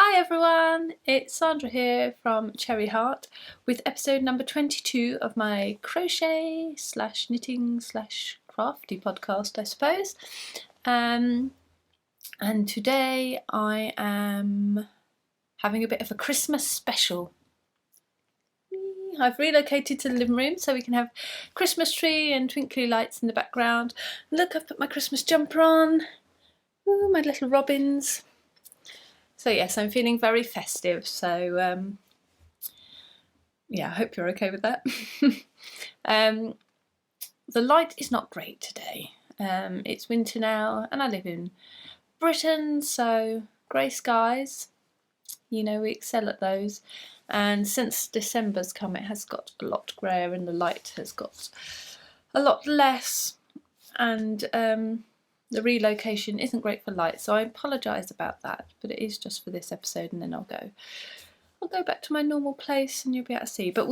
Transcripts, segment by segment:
Hi everyone, it's Sandra here from Cherry Heart with episode number 22 of my crochet slash knitting slash crafty podcast, I suppose. And today I am having a bit of a Christmas special. I've relocated to the living room so we can have Christmas tree and twinkly lights in the background. Look, I've put my Christmas jumper on. Ooh, my little robins. So yes, I'm feeling very festive, so yeah, I hope you're okay with that. The light is not great today. It's winter now and I live in Britain, so grey skies, you know, we excel at those. And since December's come, it has got a lot greyer and the light has got a lot less, and the relocation isn't great for light, so I apologise about that, but it is just for this episode and then I'll go back to my normal place and you'll be able to see. But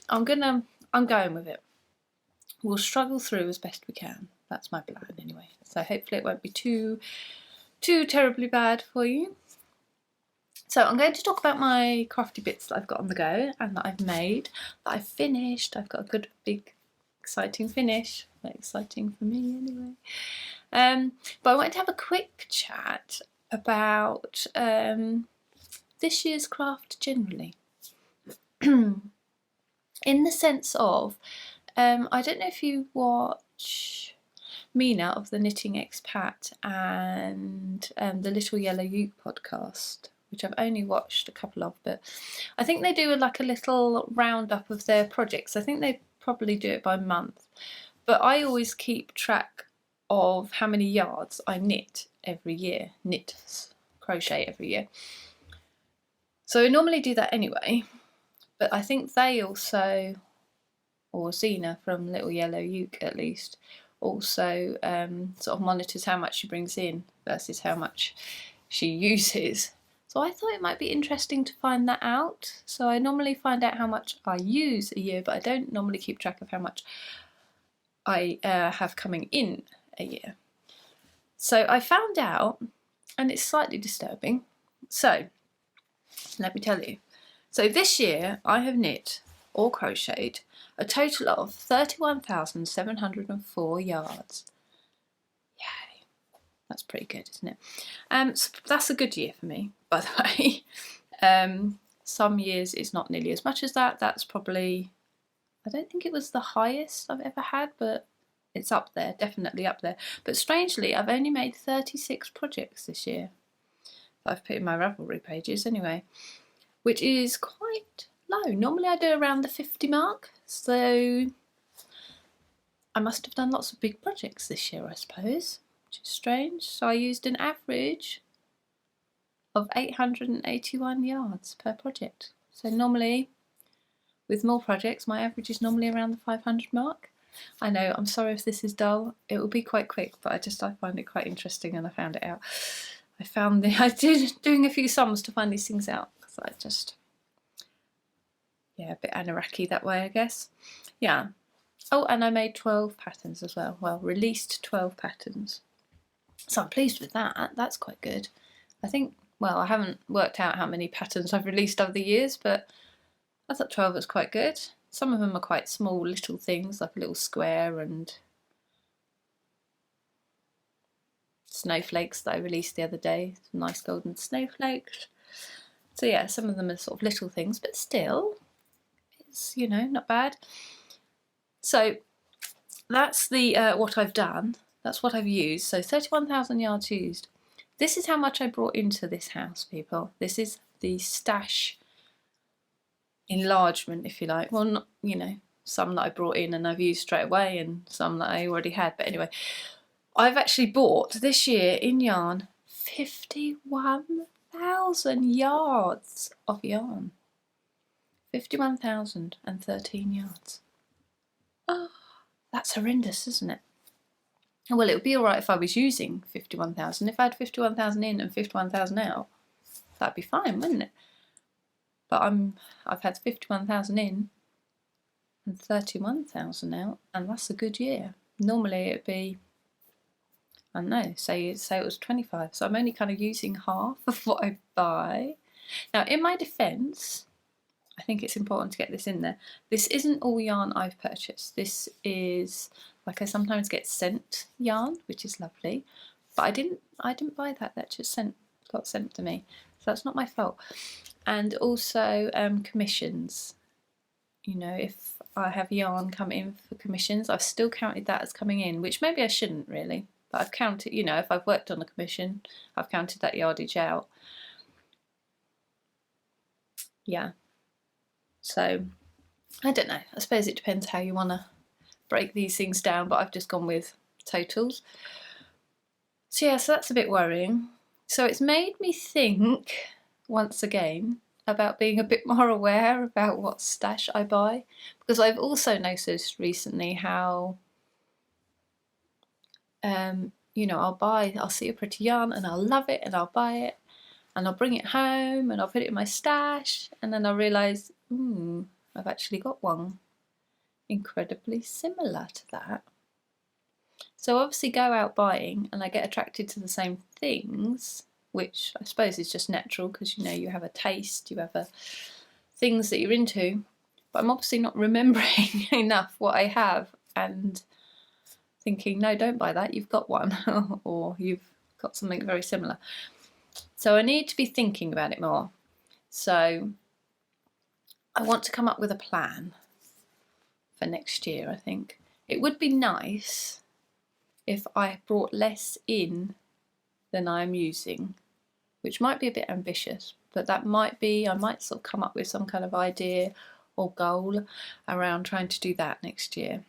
I'm going with it. We'll struggle through as best we can. That's my plan anyway. So hopefully it won't be too terribly bad for you. So I'm going to talk about my crafty bits that I've got on the go and that I've made, that I've finished. I've got a good big exciting finish. Very exciting for me anyway. But I wanted to have a quick chat about this year's craft generally. In the sense of, I don't know if you watch Mina of the Knitting Expat and the Little Yellow Ute podcast, which I've only watched a couple of, but I think they do like a little roundup of their projects. I think they probably do it by month, but I always keep track of how many yards I knit every year, crochet every year. So I normally do that anyway, but I think they also, or Zena from Little Yellow Ute at least, also sort of monitors how much she brings in versus how much she uses. So I thought it might be interesting to find that out. So I normally find out how much I use a year, but I don't normally keep track of how much I have coming in a year. So I found out, and it's slightly disturbing. So let me tell you. So this year I have knit or crocheted a total of 31,704 yards. Yay. That's pretty good, isn't it? So that's a good year for me, by the way. Some years it's not nearly as much as that. That's probably, I don't think it was the highest I've ever had, but it's up there, definitely up there. But strangely, I've only made 36 projects this year. I've put in my Ravelry pages anyway, which is quite low. Normally I do around the 50 mark, so I must have done lots of big projects this year, I suppose, which is strange. So I used an average of 881 yards per project. So normally, with more projects, my average is normally around the 500 mark. I know, I'm sorry if this is dull. It will be quite quick, but I find it quite interesting and I found it out. I did doing a few sums to find these things out, because I just, yeah, a bit anarchy that way, I guess. Yeah. Oh, and I made 12 patterns as well. Well, released 12 patterns. So I'm pleased with that. That's quite good. I think, well, I haven't worked out how many patterns I've released over the years, but I thought 12 was quite good. Some of them are quite small little things, like a little square and snowflakes that I released the other day. Some nice golden snowflakes. So yeah, some of them are sort of little things, but still, it's, you know, not bad. So that's the what I've done. That's what I've used. So 31,000 yards used. This is how much I brought into this house, people. This is the stash enlargement, if you like. Well, not, you know, some that I brought in and I've used straight away and some that I already had. But anyway, I've actually bought this year in yarn 51,000 yards of yarn. 51,013 yards. Oh, that's horrendous, isn't it? Well, it would be alright if I was using 51,000. If I had 51,000 in and 51,000 out, that'd be fine, wouldn't it? But I've had 51,000 in and 31,000 out, and that's a good year. Normally it'd be, I don't know, say it was 25. So I'm only kind of using half of what I buy. Now, in my defence, I think it's important to get this in there. This isn't all yarn I've purchased. This is, like, I sometimes get sent yarn, which is lovely, but I didn't buy that. That just got sent to me, so that's not my fault. And also commissions. You know, if I have yarn come in for commissions, I've still counted that as coming in, which maybe I shouldn't really, but I've counted, you know, if I've worked on a commission, I've counted that yardage out. Yeah, so I don't know, I suppose it depends how you want to break these things down, but I've just gone with totals. So yeah, so that's a bit worrying. So it's made me think once again about being a bit more aware about what stash I buy, because I've also noticed recently how you know, I'll see a pretty yarn and I'll love it and I'll buy it and I'll bring it home and I'll put it in my stash, and then I'll realise, I've actually got one incredibly similar to that. So obviously go out buying and I get attracted to the same things, which I suppose is just natural because, you know, you have a taste, you have things that you're into, but I'm obviously not remembering enough what I have and thinking, no, don't buy that, you've got one, or you've got something very similar. So I need to be thinking about it more. So I want to come up with a plan for next year, I think. It would be nice if I brought less in than I'm using, which might be a bit ambitious, but that might be, I might sort of come up with some kind of idea or goal around trying to do that next year.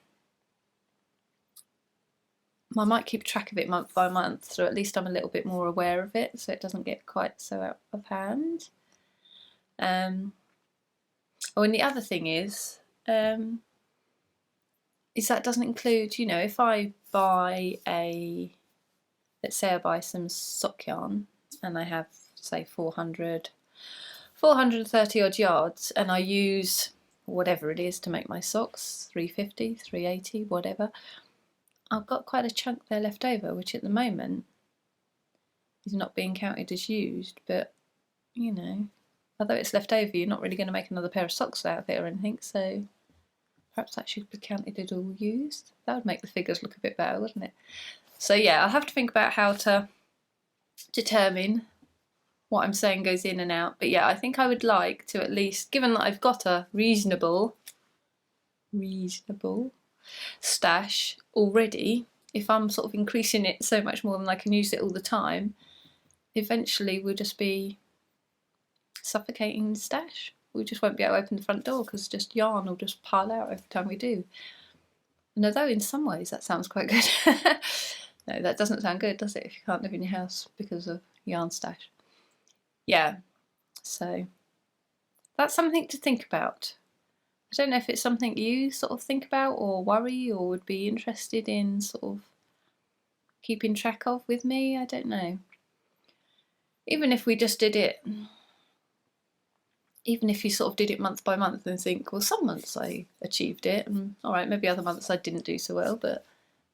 I might keep track of it month by month, so at least I'm a little bit more aware of it, so it doesn't get quite so out of hand. Oh, and the other thing is that doesn't include, you know, if I buy let's say I buy some sock yarn and I have, say, 430 odd yards, and I use whatever it is to make my socks, 350, 380, whatever, I've got quite a chunk there left over, which at the moment is not being counted as used, but, you know, although it's left over, you're not really going to make another pair of socks out of it or anything, so perhaps that should be counted as all used. That would make the figures look a bit better, wouldn't it? So yeah, I'll have to think about how to determine what I'm saying goes in and out, but yeah, I think I would like to, at least, given that I've got a reasonable stash already, if I'm sort of increasing it so much more than I can use it all the time, eventually we'll just be suffocating the stash. We just won't be able to open the front door because just yarn will just pile out every time we do. And although in some ways that sounds quite good, no, that doesn't sound good, does it, if you can't live in your house because of yarn stash? Yeah, so that's something to think about. I don't know if it's something you sort of think about or worry or would be interested in sort of keeping track of with me. I don't know. Even if we just did it, even if you sort of did it month by month and think, well, some months I achieved it, and all right, maybe other months I didn't do so well, but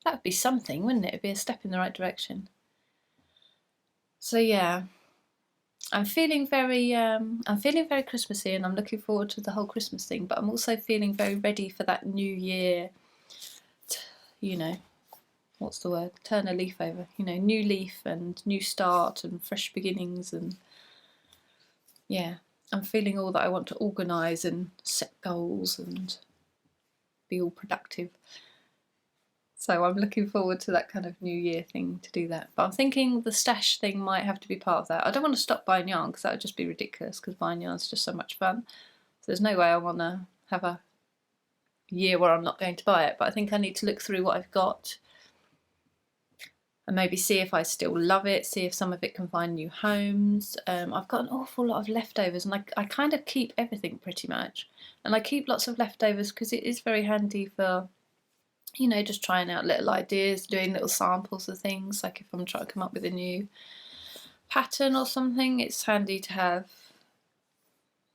that would be something, wouldn't it? It'd be a step in the right direction. So yeah, I'm feeling very Christmassy, and I'm looking forward to the whole Christmas thing, but I'm also feeling very ready for that new year, you know, what's the word? Turn a leaf over, you know, new leaf and new start and fresh beginnings, and yeah, I'm feeling all that I want to organise and set goals and be all productive. So I'm looking forward to that kind of New Year thing to do that. But I'm thinking the stash thing might have to be part of that. I don't want to stop buying yarn because that would just be ridiculous, because buying yarn is just so much fun. So there's no way I want to have a year where I'm not going to buy it. But I think I need to look through what I've got and maybe see if I still love it, see if some of it can find new homes. I've got an awful lot of leftovers, and I kind of keep everything pretty much. And I keep lots of leftovers because it is very handy for, you know, just trying out little ideas, doing little samples of things. Like if I'm trying to come up with a new pattern or something, it's handy to have,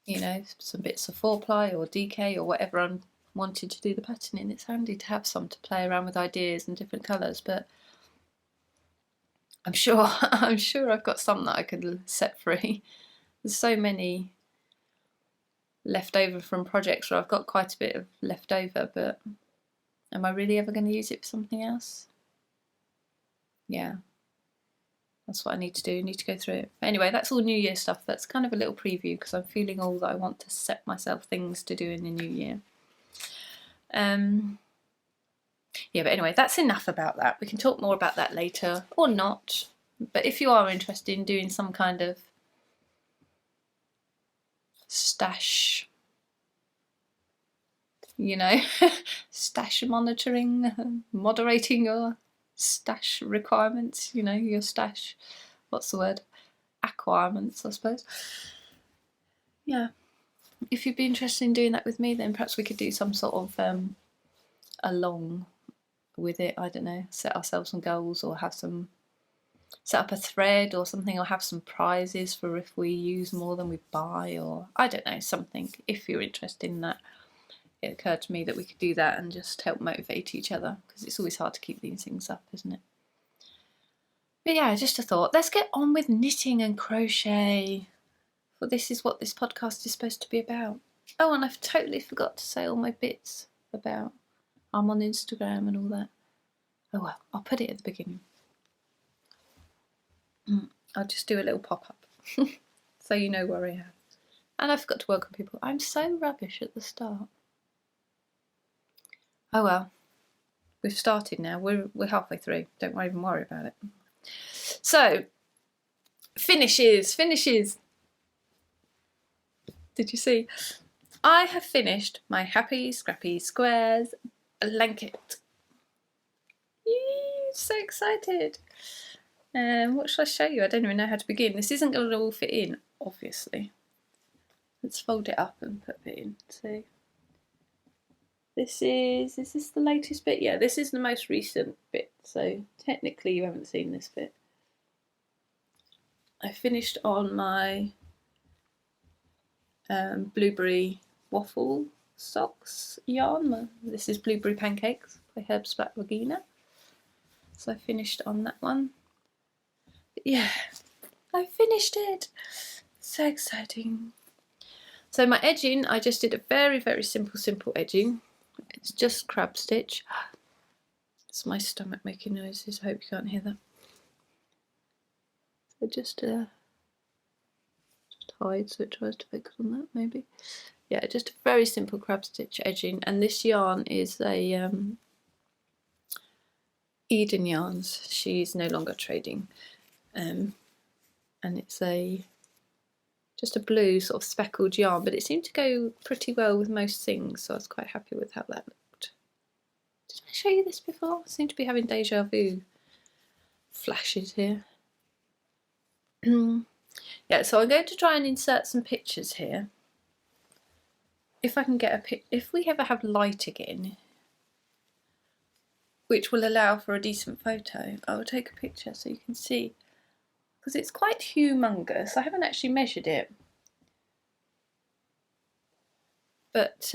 you know, some bits of 4-ply or DK or whatever I'm wanting to do the pattern in. It's handy to have some to play around with ideas and different colours, but I'm sure I've got some that I could set free. There's so many left over from projects where I've got quite a bit of left over, but am I really ever going to use it for something else? Yeah, that's what I need to do. I need to go through it. But anyway, that's all New Year stuff. That's kind of a little preview because I'm feeling all that I want to set myself things to do in the new year. Yeah, but anyway, that's enough about that. We can talk more about that later, or not. But if you are interested in doing some kind of stash, you know, stash monitoring, moderating your stash requirements, you know, your stash, what's the word? Acquirements, I suppose. Yeah, if you'd be interested in doing that with me, then perhaps we could do some sort of along with it. I don't know, set ourselves some goals, or have some, set up a thread or something, or have some prizes for if we use more than we buy, or I don't know, something. If you're interested in that, it occurred to me that we could do that and just help motivate each other, because it's always hard to keep these things up, isn't it? But yeah, just a thought. Let's get on with knitting and crochet, for this is what this podcast is supposed to be about. Oh, and I've totally forgot to say all my bits about I'm on Instagram and all that. Oh well, I'll put it at the beginning. I'll just do a little pop-up so you know where I am. And I forgot to welcome people. I'm so rubbish at the start. Oh well, we've started now. We're halfway through. Don't even worry about it. So, finishes. Did you see? I have finished my Happy Scrappy Squares blanket. Yee, so excited. What should I show you? I don't even know how to begin. This isn't going to all fit in, obviously. Let's fold it up and put it in. So, is this the latest bit? Yeah, this is the most recent bit. So, technically you haven't seen this bit. I finished on my blueberry waffle socks yarn. This is Blueberry Pancakes by Herbs Black Regina. So I finished on that one. But yeah, I finished it. So exciting. So my edging, I just did a very, very simple edging. It's just crab stitch. It's my stomach making noises. I hope you can't hear that. So just hide so it tries to focus on that, maybe. Yeah, just a very simple crab stitch edging, and this yarn is a Eden Yarns. She's no longer trading, and it's just a blue sort of speckled yarn, but it seemed to go pretty well with most things, so I was quite happy with how that looked. Did I show you this before? I seem to be having deja vu flashes here. Yeah, so I'm going to try and insert some pictures here. If I can get if we ever have light again, which will allow for a decent photo, I will take a picture so you can see, because it's quite humongous. I haven't actually measured it, but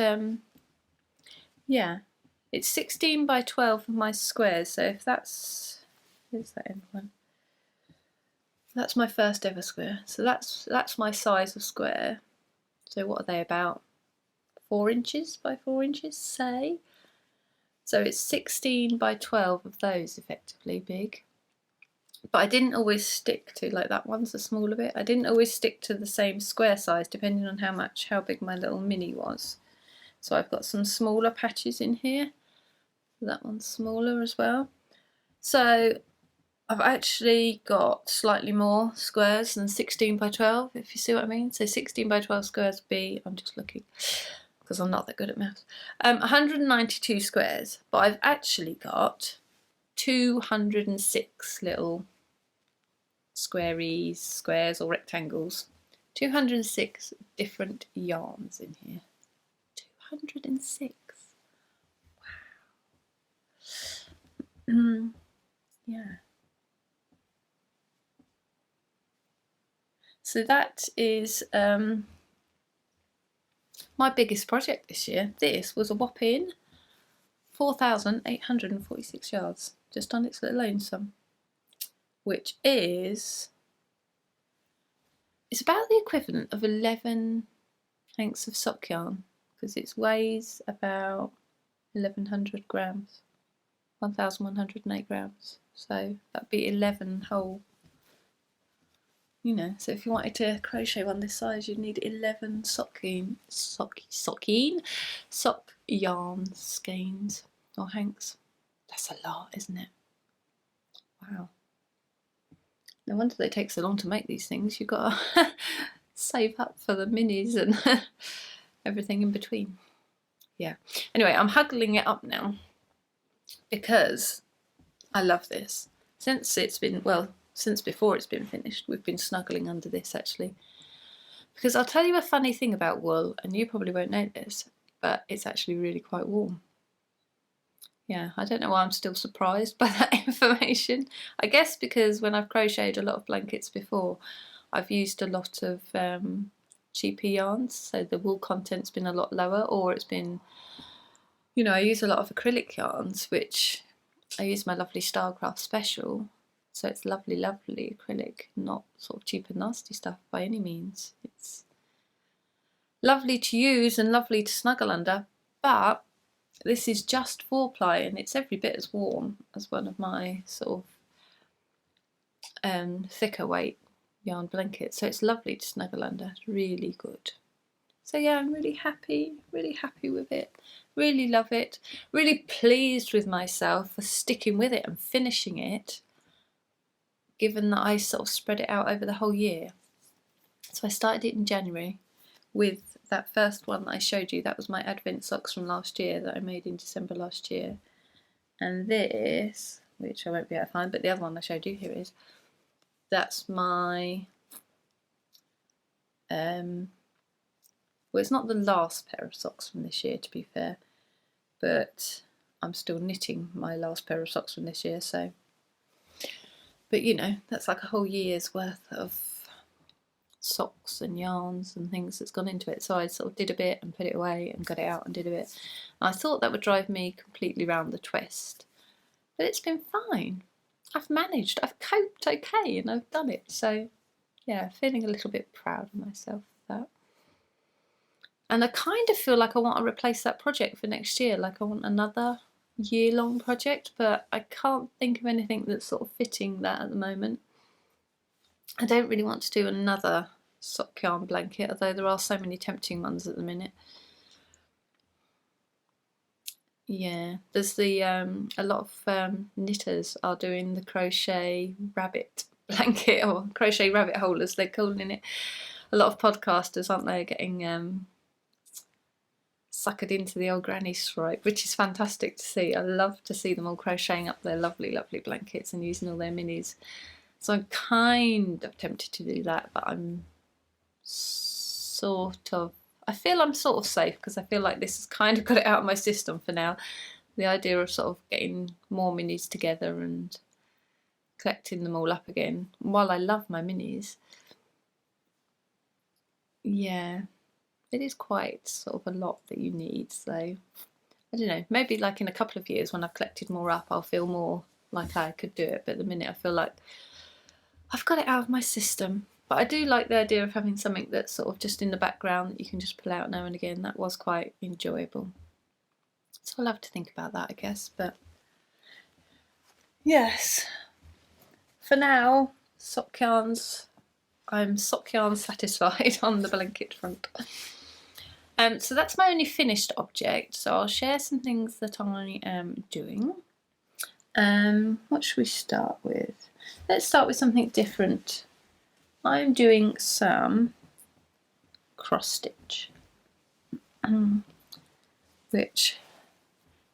yeah, it's 16 by 12 of my squares. So if that's, here's that end one. That's my first ever square. So that's my size of square. So what are they, about 4 inches by 4 inches, say? So it's 16 by 12 of those, effectively big. But I didn't always stick to, like, that one's a smaller bit. I didn't always stick to the same square size depending on how big my little mini was. So I've got some smaller patches in here. That one's smaller as well. So I've actually got slightly more squares than 16 by 12, if you see what I mean. So 16 by 12 squares would be, I'm just looking because I'm not that good at maths, 192 squares, but I've actually got 206 little squares or rectangles. 206 different yarns in here. 206. Wow. Yeah. So that is my biggest project this year. This was a whopping 4,846 yards, just on its little lonesome, which is it's about the equivalent of 11 hanks of sock yarn, because it weighs about 1100 grams, 1108 grams. So that'd be 11 whole, you know, so if you wanted to crochet one this size, you'd need 11 sock yarn skeins or hanks. That's a lot, isn't it? Wow. No wonder they take so long to make these things. You've got to save up for the minis and everything in between. Yeah. Anyway, I'm huggling it up now because I love this. Since it's been, well, since before it's been finished, we've been snuggling under this actually. Because I'll tell you a funny thing about wool, and you probably won't know this, but it's actually really quite warm. Yeah, I don't know why I'm still surprised by that information. I guess because when I've crocheted a lot of blankets before, I've used a lot of cheaper yarns, so the wool content's been a lot lower, or it's been, you know, I use a lot of acrylic yarns, which I use my lovely Starcraft Special, so it's lovely, lovely acrylic, not sort of cheap and nasty stuff by any means. It's lovely to use and lovely to snuggle under, but this is just 4-ply and it's every bit as warm as one of my sort of thicker weight yarn blankets, so it's lovely to snuggle under. It's really good. So yeah, I'm really happy with it. Really love it. Really pleased with myself for sticking with it and finishing it, given that I sort of spread it out over the whole year. So I started it in January with that first one that I showed you. That was my Advent socks from last year that I made in December last year. And this, which I won't be able to find, but the other one I showed you, here it is. That's my, well, it's not the last pair of socks from this year, to be fair, but I'm still knitting my last pair of socks from this year, so, but you know, that's like a whole year's worth of socks and yarns and things that's gone into it. So I sort of did a bit and put it away and got it out and did a bit. And I thought that would drive me completely round the twist, but it's been fine. I've managed, I've coped okay, and I've done it. So yeah, feeling a little bit proud of myself for that. And I kind of feel like I want to replace that project for next year. Like I want another year-long project, but I can't think of anything that's sort of fitting that at the moment. I don't really want to do another sock yarn blanket, although there are so many tempting ones at the minute. Yeah, there's the a lot of knitters are doing the crochet rabbit blanket, or crochet rabbit hole as they're calling it. A lot of podcasters, aren't they, getting suckered into the old granny stripe, which is fantastic to see. I love to see them all crocheting up their lovely, lovely blankets and using all their minis. So I'm kind of tempted to do that, but I'm sort of, I feel I'm sort of safe because I feel like this has kind of got it out of my system for now. The idea of sort of getting more minis together and collecting them all up again. While I love my minis, yeah, it is quite sort of a lot that you need. So I don't know, maybe like in a couple of years when I've collected more up, I'll feel more like I could do it. But at the minute I feel like I've got it out of my system. But I do like the idea of having something that's sort of just in the background that you can just pull out now and again. That was quite enjoyable. So I'll have to think about that, I guess. But yes, for now, sock yarns. I'm sock yarn satisfied on the blanket front. So that's my only finished object. So I'll share some things that I am doing. What should we start with? Let's start with something different. I'm doing some cross stitch, which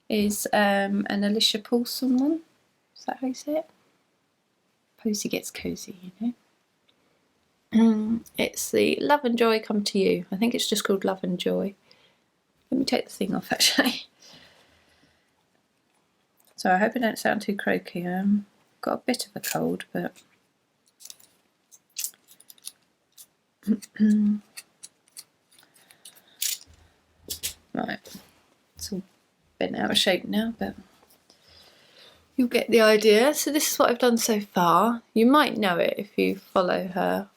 is an Alicia Paulson one. Is that how you say it? Posy gets cozy, you know. It's the Love and Joy Come to You. I think it's just called Love and Joy. Let me take the thing off actually. So I hope I don't sound too croaky. Got a bit of a cold, but right, it's all bent out of shape now, but you'll get the idea. So this is what I've done so far. You might know it if you follow her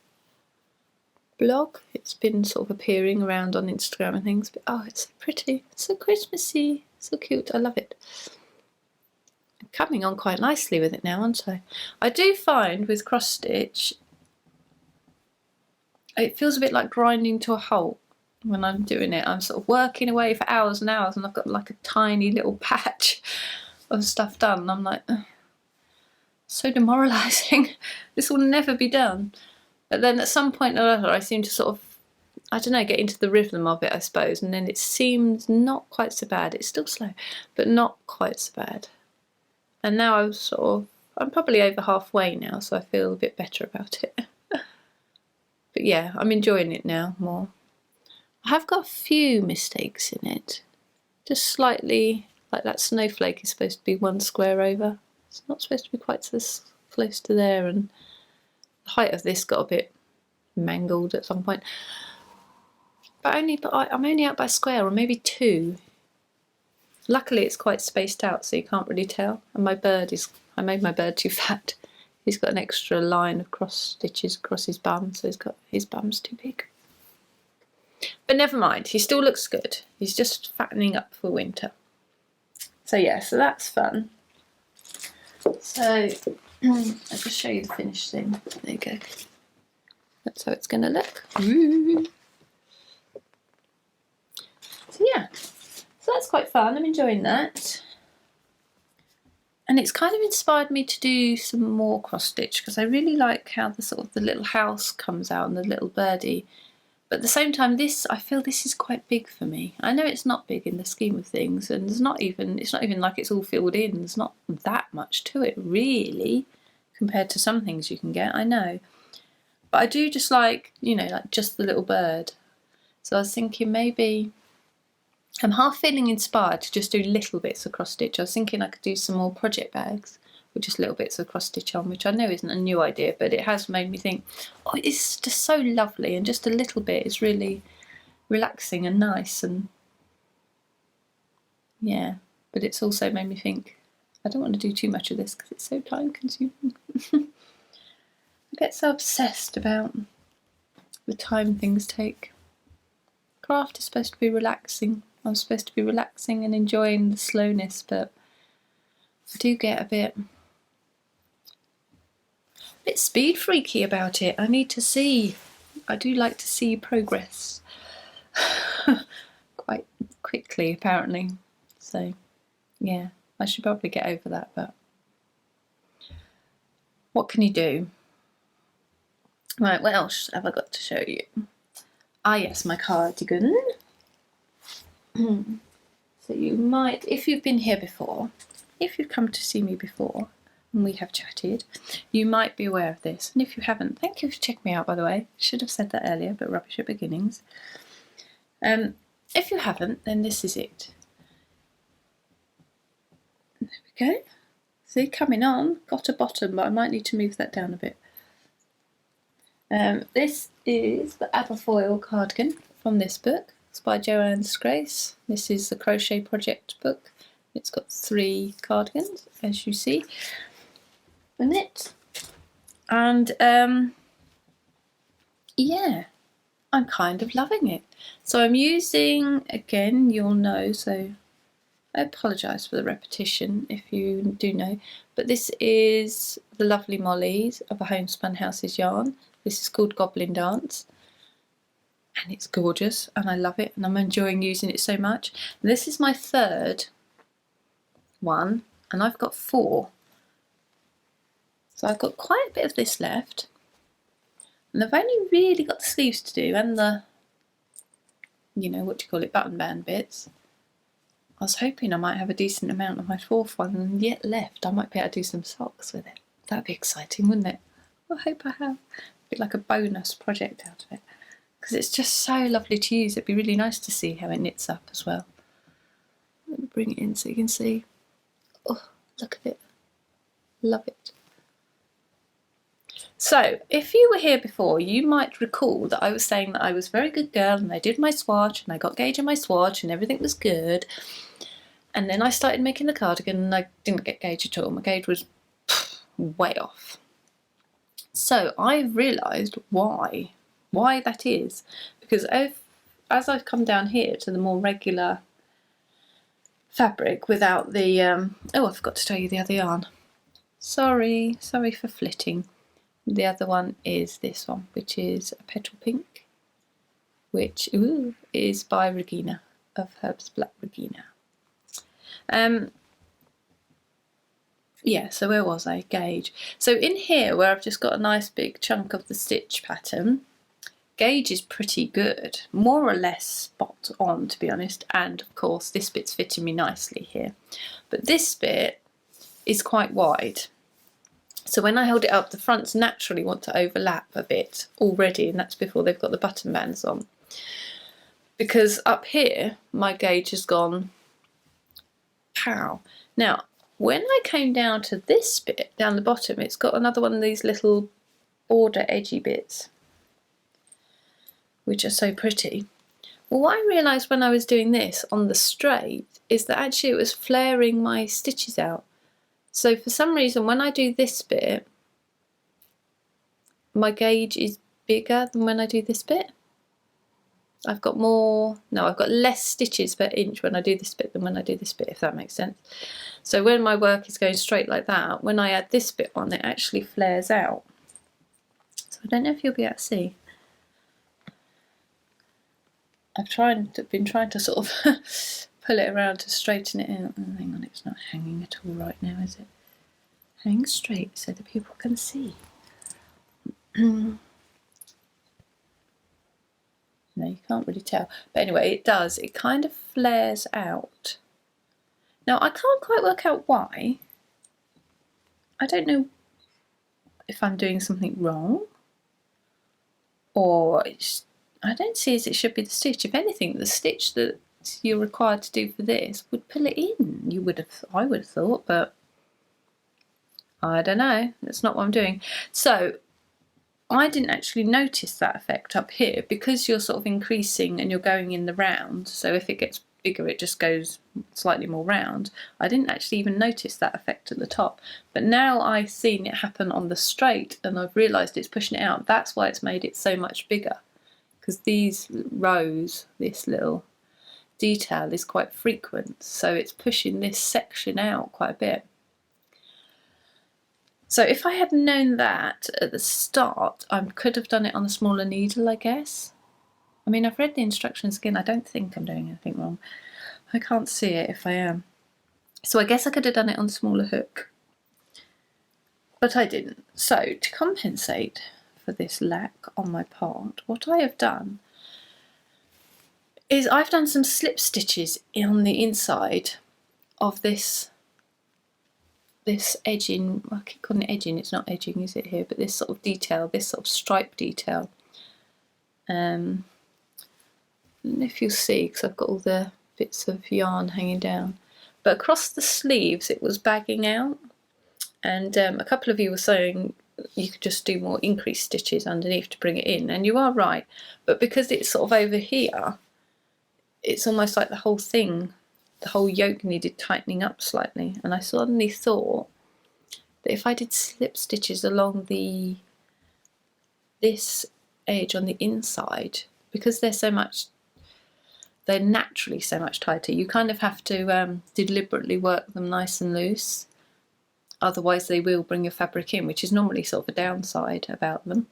blog. It's been sort of appearing around on Instagram and things, but oh, it's so pretty, so Christmassy, so cute. I love it. I'm coming on quite nicely with it now, aren't I? I do find with cross stitch, it feels a bit like grinding to a halt when I'm doing it. I'm sort of working away for hours and hours, and I've got like a tiny little patch of stuff done, and I'm like, ugh, so demoralising. This will never be done. But then at some point or other, I seem to sort of, I don't know, get into the rhythm of it, I suppose, and then it seems not quite so bad. It's still slow, but not quite so bad. And now I'm probably over halfway now, so I feel a bit better about it. But yeah, I'm enjoying it now more. I have got a few mistakes in it. Just slightly, like that snowflake is supposed to be one square over. It's not supposed to be quite so close to there, and the height of this got a bit mangled at some point. But I'm only out by a square, or maybe two. Luckily it's quite spaced out, so you can't really tell. And I made my bird too fat. He's got an extra line of cross stitches across his bum, so his bum's too big. But never mind, he still looks good. He's just fattening up for winter. So yeah, so that's fun. So I'll just show you the finished thing. There you go. That's how it's going to look. Ooh. So yeah, so that's quite fun. I'm enjoying that. And it's kind of inspired me to do some more cross stitch, because I really like how the little house comes out and the little birdie. But at the same time, I feel this is quite big for me. I know it's not big in the scheme of things, and it's not even like it's all filled in. There's not that much to it really, compared to some things you can get, I know. But I do just like, like just the little bird. So I was thinking maybe, I'm half feeling inspired to just do little bits of cross stitch. I was thinking I could do some more project bags with just little bits of cross stitch on, which I know isn't a new idea, but it has made me think, oh, it's just so lovely, and just a little bit is really relaxing and nice, and yeah, but it's also made me think, I don't want to do too much of this because it's so time consuming. I get so obsessed about the time things take. Craft is supposed to be relaxing. I'm supposed to be relaxing and enjoying the slowness, but I do get a bit speed freaky about it. I do like to see progress quite quickly, apparently. So yeah, I should probably get over that, but what can you do? Right, what else have I got to show you? Ah yes, my cardigan. So you might, if you've been here before, if you've come to see me before and we have chatted, you might be aware of this. And if you haven't, thank you for checking me out, by the way. Should have said that earlier, but rubbish at beginnings. If you haven't, then this is it. There we go. See, coming on, got a bottom, but I might need to move that down a bit. This is the Aberfoyle cardigan from this book. It's by Joanne's Grace. This is the Crochet Project book. It's got 3 cardigans, as you see in it. And yeah, I'm kind of loving it. So I'm using, again, you'll know, so I apologise for the repetition if you do know, but this is the Lovely Mollies of a Homespun House's yarn. This is called Goblin Dance, and it's gorgeous, and I love it, and I'm enjoying using it so much. And this is my 3rd one, and I've got 4. So I've got quite a bit of this left, and I've only really got the sleeves to do, and the, button band bits. I was hoping I might have a decent amount of my 4th one and yet left. I might be able to do some socks with it. That'd be exciting, wouldn't it? I hope I have. Be like a bonus project out of it, because it's just so lovely to use. It'd be really nice to see how it knits up as well. Let me bring it in so you can see. Oh, look at it. Love it. So, if you were here before, you might recall that I was saying that I was a very good girl and I did my swatch and I got gauge on my swatch and everything was good. And then I started making the cardigan and I didn't get gauge at all. My gauge was way off. So I've realised why why that is, because as I've come down here to the more regular fabric without the oh, I forgot to tell you the other yarn. Sorry for flitting. The other one is this one, which is a petal pink, which is by Regina of Herbs Black Regina. Yeah, so where was I? Gauge. So in here, where I've just got a nice big chunk of the stitch pattern, gauge is pretty good, more or less spot on, to be honest. And of course, this bit's fitting me nicely here, but this bit is quite wide. So when I hold it up, the fronts naturally want to overlap a bit already, and that's before they've got the button bands on. Because up here, my gauge has gone pow. Now, when I came down to this bit, down the bottom, it's got another one of these little border edgy bits, which are so pretty. Well, what I realised when I was doing this on the straight is that actually it was flaring my stitches out. So for some reason, when I do this bit, my gauge is bigger than when I do this bit. I've got less stitches per inch when I do this bit than when I do this bit, if that makes sense. So when my work is going straight like that, when I add this bit on, it actually flares out. So I don't know if you'll be able to see. I've been trying to sort of pull it around to straighten it out. Oh, hang on, it's not hanging at all right now, is it? Hang straight so that people can see. No, you can't really tell. But anyway, it does. It kind of flares out. Now, I can't quite work out why. I don't know if I'm doing something wrong, or I don't see as it should be the stitch. If anything, the stitch that you're required to do for this would pull it in. I would have thought, but I don't know. That's not what I'm doing. So I didn't actually notice that effect up here because you're sort of increasing and you're going in the round. So if it gets bigger, it just goes slightly more round. I didn't actually even notice that effect at the top. But now I've seen it happen on the straight and I've realised it's pushing it out. That's why it's made it so much bigger. Because these rows, this little detail is quite frequent. So it's pushing this section out quite a bit. So if I had known that at the start, I could have done it on a smaller needle, I guess. I mean, I've read the instructions again. I don't think I'm doing anything wrong. I can't see it if I am. So I guess I could have done it on a smaller hook. But I didn't. So to compensate for this lack on my part, what I have done is I've done some slip stitches on the inside of this edging. I keep calling it edging, it's not edging, is it here? But this sort of detail, this sort of stripe detail. I don't know if you'll see, because I've got all the bits of yarn hanging down. But across the sleeves it was bagging out, and a couple of you were saying you could just do more increased stitches underneath to bring it in, and you are right. But because it's sort of over here, it's almost like the whole thing, the whole yoke needed tightening up slightly, and I suddenly thought that if I did slip stitches along this edge on the inside, because they're naturally so much tighter, you kind of have to deliberately work them nice and loose, otherwise they will bring your fabric in, which is normally sort of a downside about them.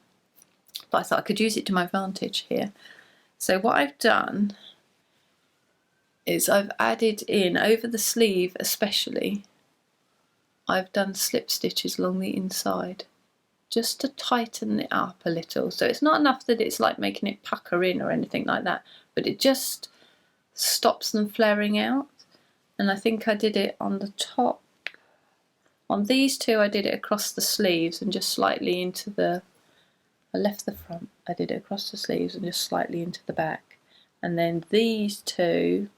But I thought I could use it to my advantage here. So what I've done is I've added in, over the sleeve especially, I've done slip stitches along the inside just to tighten it up a little. So it's not enough that it's like making it pucker in or anything like that, but it just stops them flaring out. And I think I did it on the top. On these two I did it across the sleeves and just slightly into I left the front, I did it across the sleeves and just slightly into the back. And then these two,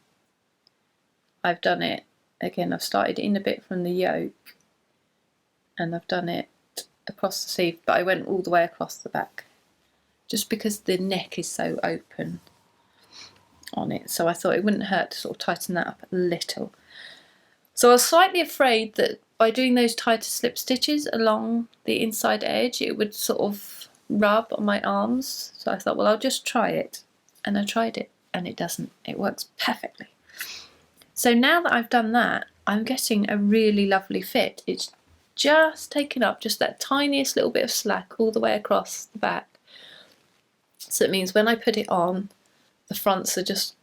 I've done it, again I've started in a bit from the yoke and I've done it across the sleeve, but I went all the way across the back just because the neck is so open on it, so I thought it wouldn't hurt to sort of tighten that up a little. So I was slightly afraid that by doing those tighter slip stitches along the inside edge it would sort of rub on my arms, so I thought, well, I'll just try it. And I tried it, and it doesn't. It works perfectly. So now that I've done that, I'm getting a really lovely fit. It's just taken up just that tiniest little bit of slack all the way across the back. So it means when I put it on, the fronts are just,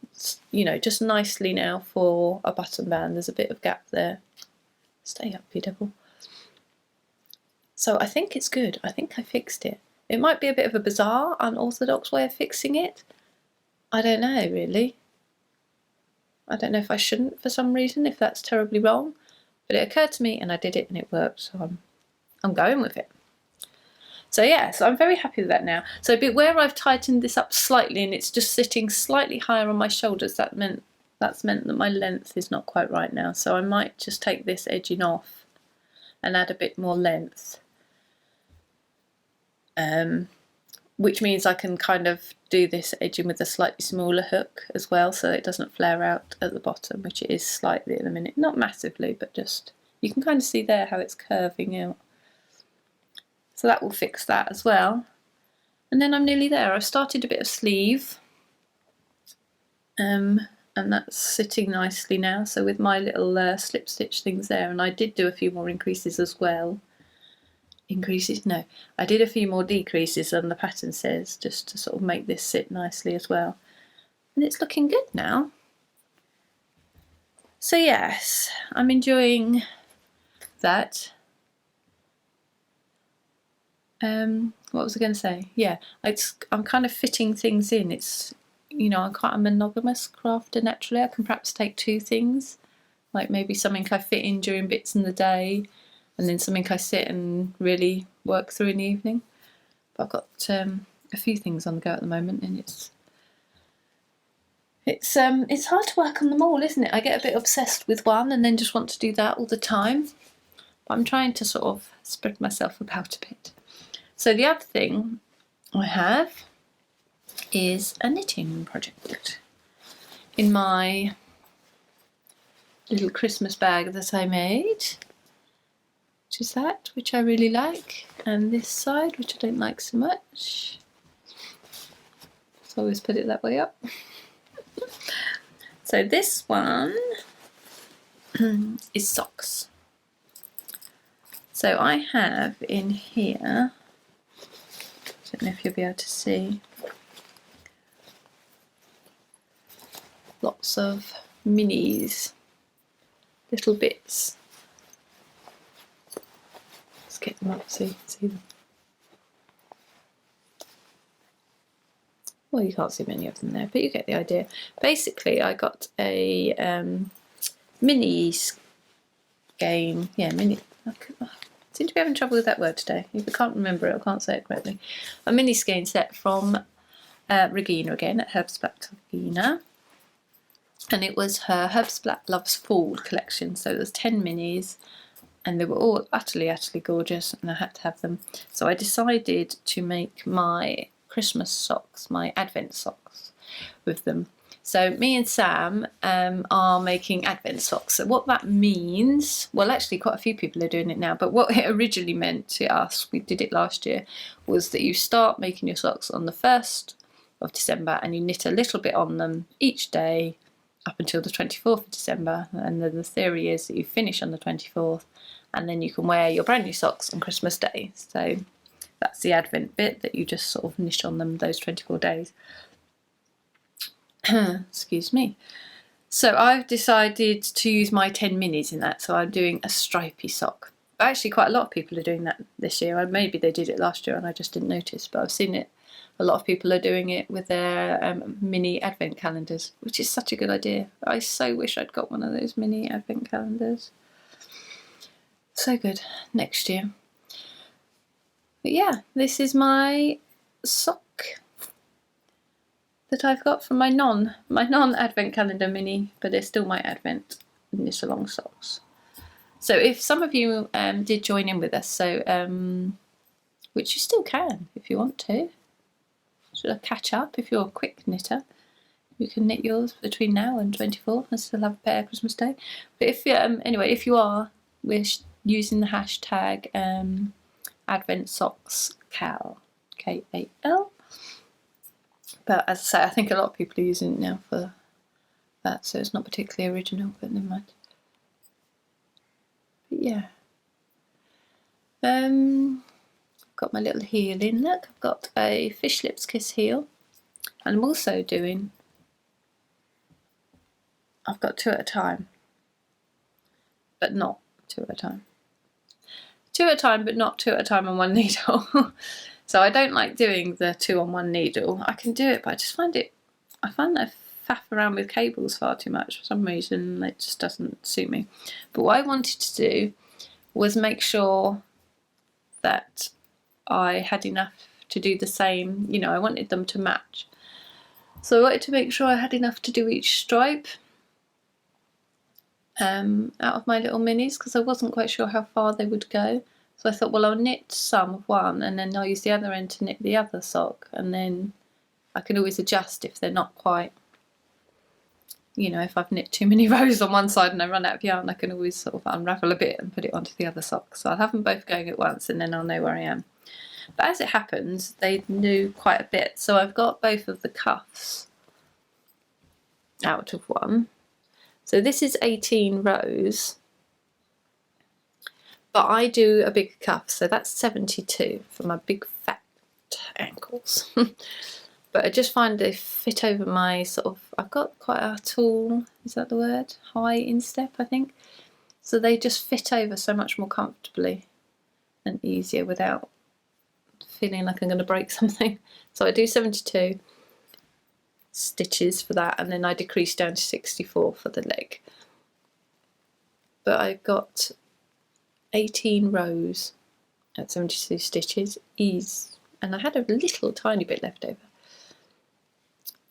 you know, just nicely now for a button band. There's a bit of gap there. Stay up, you devil. So I think it's good. I think I fixed it. It might be a bit of a bizarre, unorthodox way of fixing it. I don't know, really. I don't know if I shouldn't for some reason, if that's terribly wrong. But it occurred to me and I did it and it worked, so I'm going with it. So yeah, so I'm very happy with that now. So where I've tightened this up slightly and it's just sitting slightly higher on my shoulders, that's meant that my length is not quite right now. So I might just take this edging off and add a bit more length. Which means I can kind of do this edging with a slightly smaller hook as well, so it doesn't flare out at the bottom, which it is slightly at the minute. Not massively, but just, you can kind of see there how it's curving out. So that will fix that as well. And then I'm nearly there. I've started a bit of sleeve, and that's sitting nicely now. So with my little slip stitch things there, and I did do a few more increases as well. Increases? No, I did a few more decreases than the pattern says, just to sort of make this sit nicely as well. And it's looking good now. So yes, I'm enjoying that. What was I going to say? Yeah, I'm kind of fitting things in. It's, you know, I'm quite a monogamous crafter naturally. I can perhaps take two things, like maybe something I fit in during bits in the day, and then something I sit and really work through in the evening. But I've got a few things on the go at the moment, and it's hard to work on them all, isn't it? I get a bit obsessed with one and then just want to do that all the time. But I'm trying to sort of spread myself about a bit. So the other thing I have is a knitting project in my little Christmas bag that I made. Which is that, which I really like, and this side, which I don't like so much. So I always put it that way up. So this one is socks. So I have in here, I don't know if you'll be able to see, lots of minis, little bits. Let's get them up so you can see them. Well, you can't see many of them there, but you get the idea. Basically, I got a mini skein. Yeah, mini. I seem to be having trouble with that word today. If I can't remember it, I can't say it correctly. A mini skein set from Regina again at Herbsplat Regina. And it was her Herbsplat Loves Fall collection. So there's 10 minis. And they were all utterly, utterly gorgeous, and I had to have them. So I decided to make my Christmas socks, my Advent socks with them. So me and Sam are making Advent socks. So what that means, well, actually quite a few people are doing it now, but what it originally meant to us, we did it last year, was that you start making your socks on the 1st of December and you knit a little bit on them each day up until the 24th of December, and then the theory is that you finish on the 24th and then you can wear your brand new socks on Christmas Day. So that's the Advent bit, that you just sort of knit on them those 24 days. Excuse me. So I've decided to use my 10 minis in that, so I'm doing a stripy sock. Actually, quite a lot of people are doing that this year. Maybe they did it last year and I just didn't notice, but I've seen it. A lot of people are doing it with their mini advent calendars, which is such a good idea. I so wish I'd got one of those mini advent calendars. So good. Next year. But yeah, this is my sock that I've got from my non-advent calendar mini, but they're still my advent knit along socks. So if some of you did join in with us, so which you still can if you want to. Should I catch up? If you're a quick knitter, you can knit yours between now and 24th and still have a pair Christmas Day. But if anyway, if you are, we're using the hashtag Advent Socks Cal, KAL. But as I say, I think a lot of people are using it now for that, so it's not particularly original, but never mind. But yeah. Got my little heel in. Look, I've got a fish lips kiss heel, and I'm also doing, I've got 2 at a time, but not 2 at a time. 2 at a time, but not 2 at a time on one needle. So I don't like doing the 2 on 1 needle. I can do it, but I just find that I faff around with cables far too much for some reason. It just doesn't suit me. But what I wanted to do was make sure that I had enough to do the same, you know, I wanted them to match. So I wanted to make sure I had enough to do each stripe out of my little minis, because I wasn't quite sure how far they would go. So I thought, well, I'll knit some of one and then I'll use the other end to knit the other sock, and then I can always adjust if they're not quite, you know, if I've knit too many rows on one side and I run out of yarn, I can always sort of unravel a bit and put it onto the other sock. So I'll have them both going at once and then I'll know where I am. But as it happens, they do quite a bit. So I've got both of the cuffs out of one. So this is 18 rows, but I do a big cuff, so that's 72 for my big fat ankles. But I just find they fit over my sort of, I've got quite a tall, is that the word? High instep, I think. So they just fit over so much more comfortably and easier without feeling like I'm going to break something. So I do 72 stitches for that, and then I decrease down to 64 for the leg. But I got 18 rows at 72 stitches, and I had a little tiny bit left over.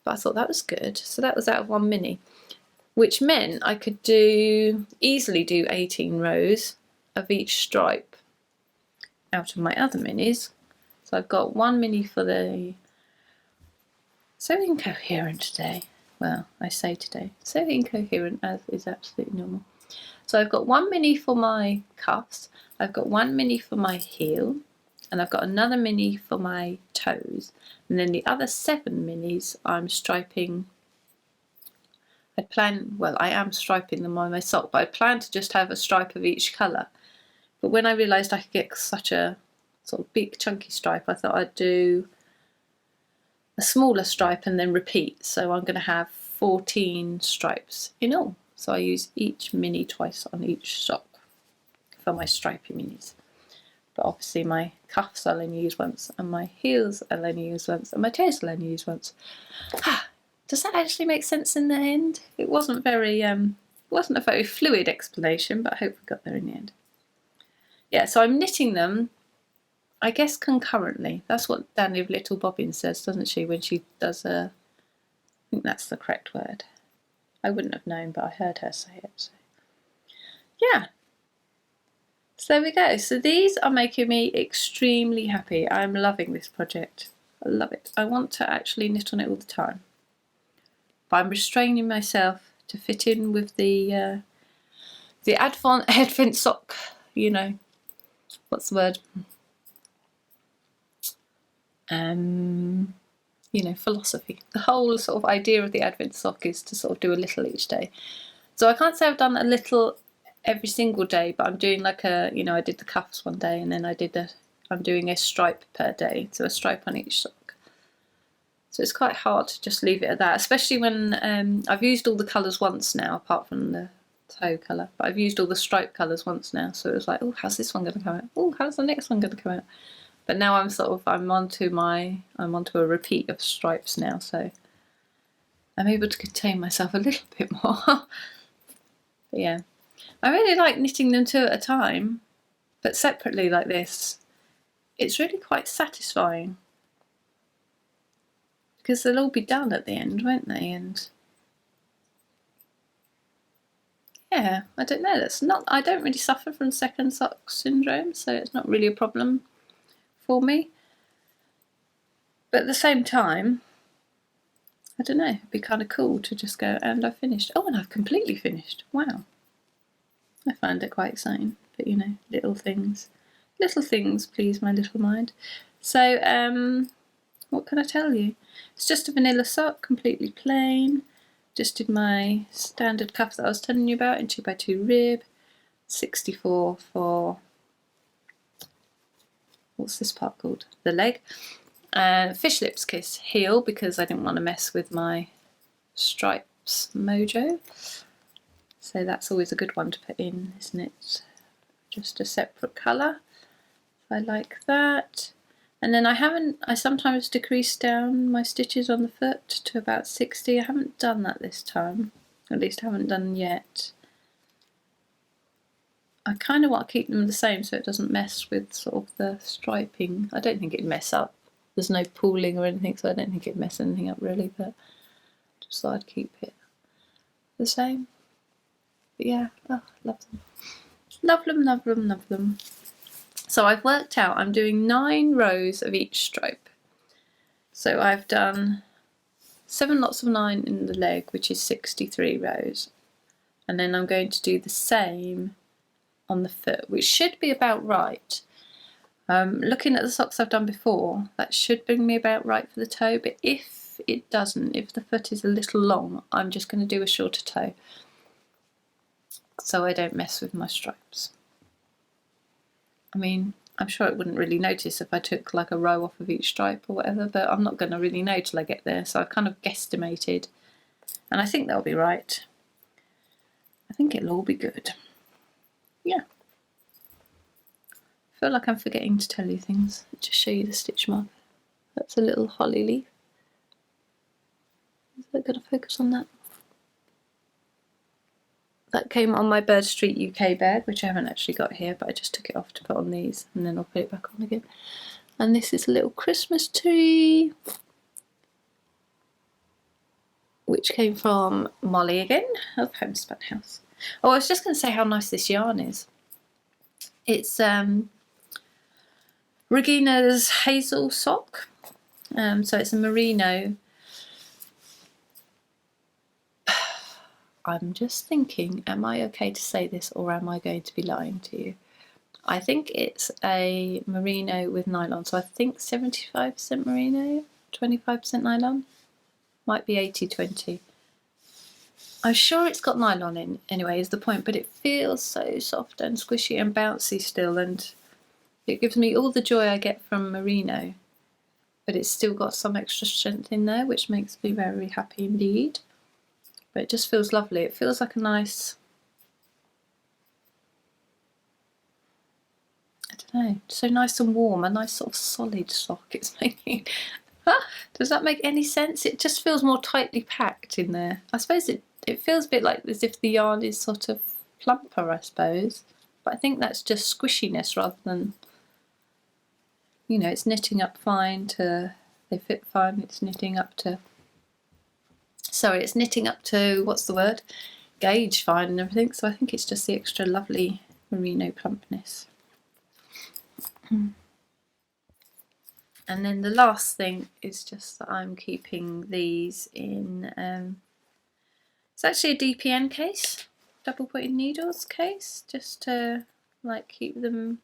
But I thought that was good. So that was out of one mini, which meant I could easily do 18 rows of each stripe out of my other minis. So I've got one mini for the, so incoherent today. Well, I say today, so incoherent as is absolutely normal. So I've got one mini for my cuffs, I've got one mini for my heel, and I've got another mini for my toes. And then the other 7 minis I'm striping. I am striping them on my sock, but I plan to just have a stripe of each colour. But when I realised I could get such a sort of big chunky stripe, I thought I'd do a smaller stripe and then repeat. So I'm going to have 14 stripes in all. So I use each mini twice on each sock for my stripy minis. But obviously my cuffs I'll only use once, and my heels I'll only use once, and my toes I'll only use once. Does that actually make sense in the end? It wasn't a very fluid explanation, but I hope we got there in the end. Yeah, so I'm knitting them, I guess, concurrently. That's what Danny of Little Bobbin says, doesn't she, when she does I think that's the correct word. I wouldn't have known, but I heard her say it. So. Yeah. So there we go. So these are making me extremely happy. I'm loving this project. I love it. I want to actually knit on it all the time. But I'm restraining myself to fit in with the Advent sock, you know, what's the word? You know, philosophy. The whole sort of idea of the Advent sock is to sort of do a little each day. So I can't say I've done a little every single day, but I'm doing like I did the cuffs one day, and then I'm doing a stripe per day, so a stripe on each sock. So it's quite hard to just leave it at that, especially when I've used all the colours once now, apart from the toe colour, but I've used all the stripe colours once now, so it was like, oh, how's this one going to come out? Oh, how's the next one going to come out? But now I'm onto a repeat of stripes now, so I'm able to contain myself a little bit more. But yeah, I really like knitting them 2 at a time, but separately like this, it's really quite satisfying, because they'll all be done at the end, won't they? And yeah, I don't know. I don't really suffer from second sock syndrome, so it's not really a problem for me. But at the same time, I don't know, it'd be kind of cool to just go, and I've finished. Oh, and I've completely finished. Wow. I find it quite exciting. But you know, little things please my little mind. So what can I tell you? It's just a vanilla sock, completely plain. Just did my standard cuff that I was telling you about in 2x2 rib, 64 for, what's this part called? The leg. Fish lips kiss heel because I didn't want to mess with my stripes mojo. So that's always a good one to put in, isn't it? Just a separate colour. I like that. And then I sometimes decrease down my stitches on the foot to about 60. I haven't done that this time, at least I haven't done yet. I kind of want to keep them the same so it doesn't mess with sort of the striping. I don't think it'd mess up. There's no pooling or anything, so I don't think it'd mess anything up really, but just thought I'd keep it the same. But yeah, oh, love them. Love them, love them, love them. So I've worked out I'm doing 9 rows of each stripe. So I've done 7 lots of 9 in the leg, which is 63 rows. And then I'm going to do the same on the foot, which should be about right. Looking at the socks I've done before, that should bring me about right for the toe, but if it doesn't, if the foot is a little long, I'm just going to do a shorter toe so I don't mess with my stripes. I mean, I'm sure it wouldn't really notice if I took like a row off of each stripe or whatever, but I'm not going to really know till I get there, so I've kind of guesstimated, and I think that'll be right. I think it'll all be good. Yeah. I feel like I'm forgetting to tell you things. I'll just show you the stitch mark. That's a little holly leaf. Is that going to focus on that? That came on my Bird Street UK bag, which I haven't actually got here, but I just took it off to put on these, and then I'll put it back on again. And this is a little Christmas tree, which came from Molly again, of Homespun House. Oh, I was just going to say how nice this yarn is. It's Regina's Hazel Sock, so it's a merino. I'm just thinking, am I okay to say this or am I going to be lying to you? I think it's a merino with nylon, so I think 75% merino, 25% nylon, might be 80-20. I'm sure it's got nylon in anyway is the point, but it feels so soft and squishy and bouncy still, and it gives me all the joy I get from merino, but it's still got some extra strength in there, which makes me very happy indeed. But it just feels lovely. It feels like a nice, I don't know, so nice and warm, a nice sort of solid sock it's making. Does that make any sense? It just feels more tightly packed in there. I suppose it feels a bit like as if the yarn is sort of plumper, I suppose. But I think that's just squishiness rather than, you know, it's knitting up fine to, they fit fine, it's knitting up to, sorry, it's knitting up to, what's the word? Gauge fine and everything. So I think it's just the extra lovely merino plumpness. And then the last thing is just that I'm keeping these in, it's actually a DPN case, double pointed needles case, just to like keep them,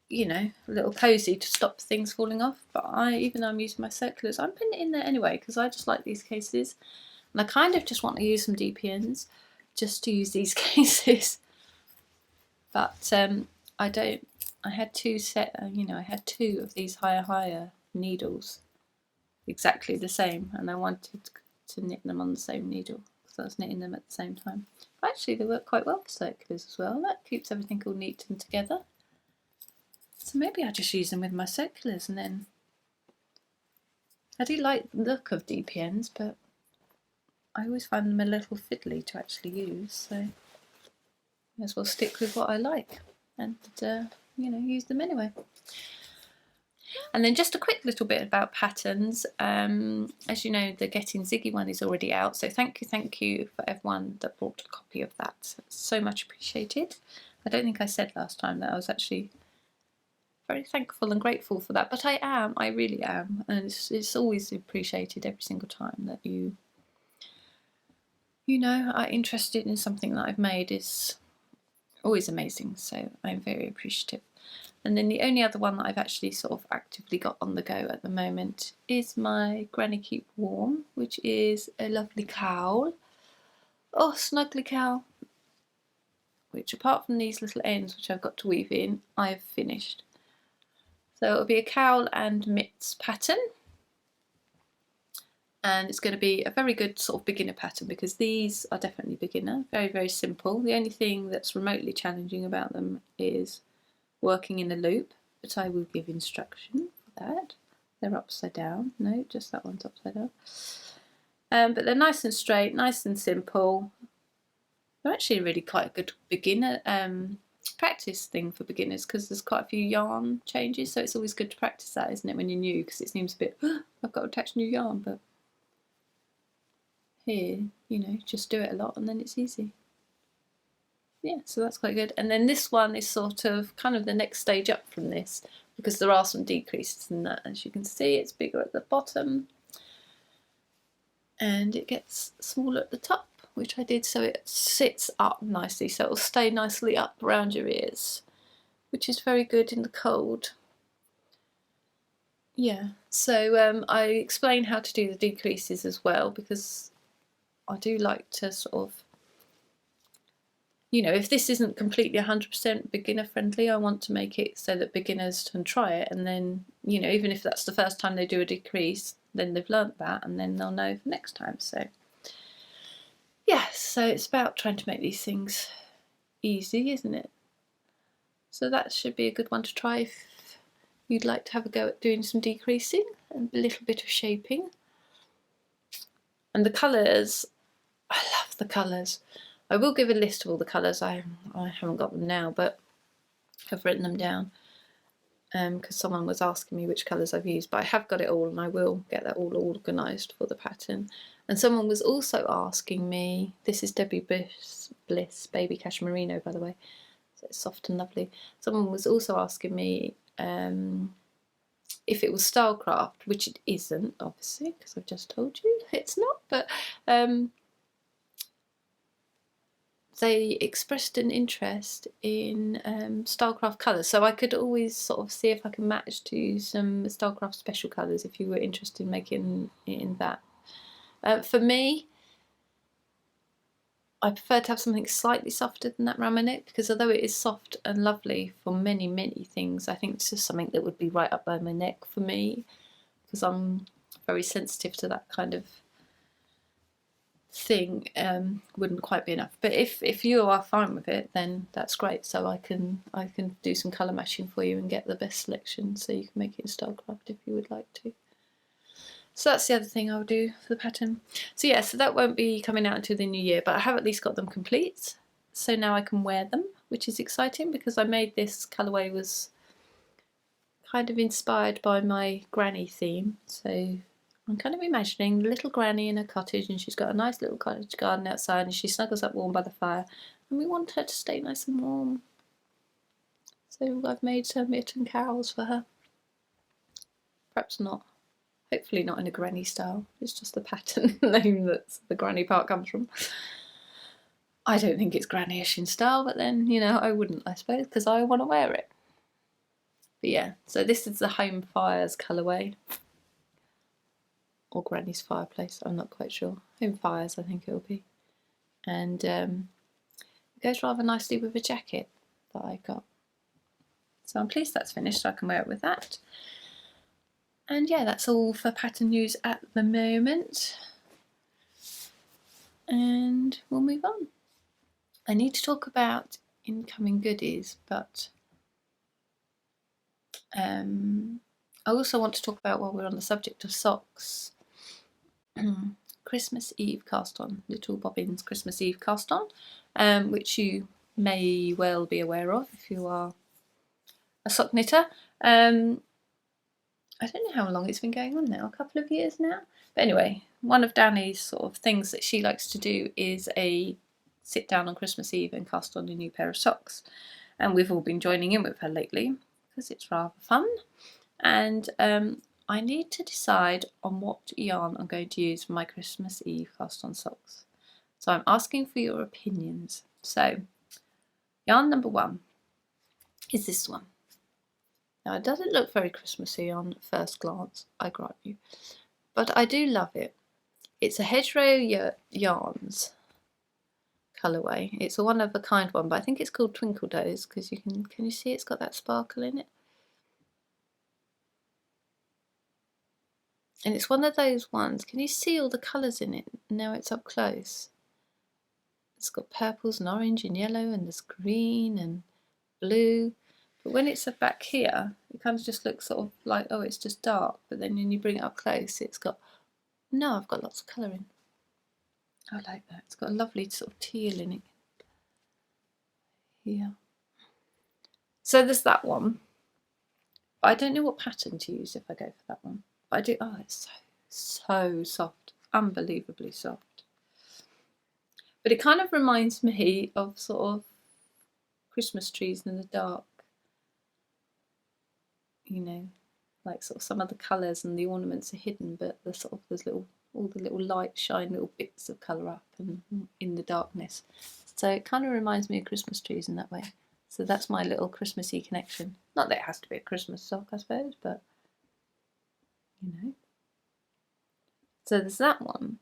you know, a little cosy to stop things falling off. But even though I'm using my circulars, I'm putting it in there anyway because I just like these cases, and I kind of just want to use some DPNs just to use these cases. But I don't. I had two I had 2 of these higher needles, exactly the same, and I wanted to knit them on the same needle because I was knitting them at the same time. But actually, they work quite well for circulars as well. That keeps everything all neat and together. So maybe I just use them with my circulars, and then I do like the look of DPNs, but I always find them a little fiddly to actually use, so may as well stick with what I like and you know, use them anyway. And then just a quick little bit about patterns. As you know, the Getting Ziggy one is already out, so thank you for everyone that bought a copy of that. It's so much appreciated. I don't think I said last time that I was actually very thankful and grateful for that, but I really am, and it's always appreciated every single time that you know are interested in something that I've made. Is always amazing, so I'm very appreciative. And then the only other one that I've actually sort of actively got on the go at the moment is my Granny Keep Warm, which is a lovely cowl. Oh, snuggly cowl, which apart from these little ends which I've got to weave in, I've finished. So it'll be a cowl and mitts pattern. And it's going to be a very good sort of beginner pattern because these are definitely beginner, very, very simple. The only thing that's remotely challenging about them is working in a loop, but I will give instruction for that. They're upside down. No, just that one's upside down. But they're nice and straight, nice and simple. They're actually really quite a good beginner practice thing for beginners because there's quite a few yarn changes, so it's always good to practice that, isn't it, when you're new, because it seems a bit, oh, I've got to attach new yarn, but here, you know, just do it a lot and then it's easy. Yeah, so that's quite good. And then this one is sort of kind of the next stage up from this because there are some decreases in that. As you can see, it's bigger at the bottom and it gets smaller at the top, which I did so it sits up nicely, so it'll stay nicely up around your ears, which is very good in the cold. Yeah, so I explain how to do the decreases as well because I do like to sort of, you know, if this isn't completely 100% beginner friendly, I want to make it so that beginners can try it, and then, you know, even if that's the first time they do a decrease, then they've learnt that and then they'll know for next time. So yeah, so it's about trying to make these things easy, isn't it? So that should be a good one to try if you'd like to have a go at doing some decreasing and a little bit of shaping. And the colours, I love the colours. I will give a list of all the colours. I haven't got them now, but I've written them down because someone was asking me which colours I've used, but I have got it all and I will get that all organised for the pattern. And someone was also asking me, this is Debbie Bliss Baby Cashmerino, by the way, so it's soft and lovely. Someone was also asking me if it was Stylecraft, which it isn't, obviously, because I've just told you it's not, but they expressed an interest in Stylecraft colours, so I could always sort of see if I can match to some Stylecraft special colours if you were interested in making it in that. For me, I prefer to have something slightly softer than that around my neck because although it is soft and lovely for many, many things, I think it's just something that would be right up by my neck for me because I'm very sensitive to that kind of thing. Wouldn't quite be enough, but if you are fine with it, then that's great. So I can do some colour matching for you and get the best selection so you can make it in Stylecraft if you would like to. So that's the other thing I'll do for the pattern. So yeah, so that won't be coming out until the new year, but I have at least got them complete. So now I can wear them, which is exciting because I made this colourway was kind of inspired by my granny theme. So I'm kind of imagining the little granny in a cottage and she's got a nice little cottage garden outside and she snuggles up warm by the fire and we want her to stay nice and warm. So I've made some mitt and cowls for her. Perhaps not. Hopefully not in a granny style, it's just the pattern name that the granny part comes from. I don't think it's granny-ish in style, but then, you know, I wouldn't, I suppose, because I want to wear it. But yeah, so this is the Home Fires colourway. Or Granny's Fireplace, I'm not quite sure. Home Fires, I think it will be. And it goes rather nicely with a jacket that I got. So I'm pleased that's finished, so I can wear it with that. And yeah, that's all for pattern news at the moment. And we'll move on. I need to talk about incoming goodies, but I also want to talk about, while we're on the subject of socks, Christmas Eve cast on, Little Bobbin's Christmas Eve cast on, which you may well be aware of if you are a sock knitter. I don't know how long it's been going on now, a couple of years now. But anyway, one of Danny's sort of things that she likes to do is a sit down on Christmas Eve and cast on a new pair of socks. And we've all been joining in with her lately because it's rather fun. And I need to decide on what yarn I'm going to use for my Christmas Eve cast on socks. So I'm asking for your opinions. So yarn number one is this one. Now it doesn't look very Christmassy on first glance, I grant you, but I do love it. It's a Hedgerow Yarns colourway. It's a one of a kind one, but I think it's called Twinkle Toes because can you see it's got that sparkle in it? And it's one of those ones, can you see all the colours in it? Now it's up close. It's got purples and orange and yellow, and there's green and blue. But when it's back here, it kind of just looks sort of like, oh, it's just dark. But then when you bring it up close, it's got, no, I've got lots of colour in. I like that. It's got a lovely sort of teal in it. Yeah. So there's that one. But I don't know what pattern to use if I go for that one. But I do, oh, it's so soft. Unbelievably soft. But it kind of reminds me of sort of Christmas trees in the dark. You know, like sort of some of the colours and the ornaments are hidden, but the sort of there's all the little light shine little bits of colour up and in the darkness. So it kind of reminds me of Christmas trees in that way. So that's my little Christmassy connection. Not that it has to be a Christmas sock, I suppose, but you know. So there's that one.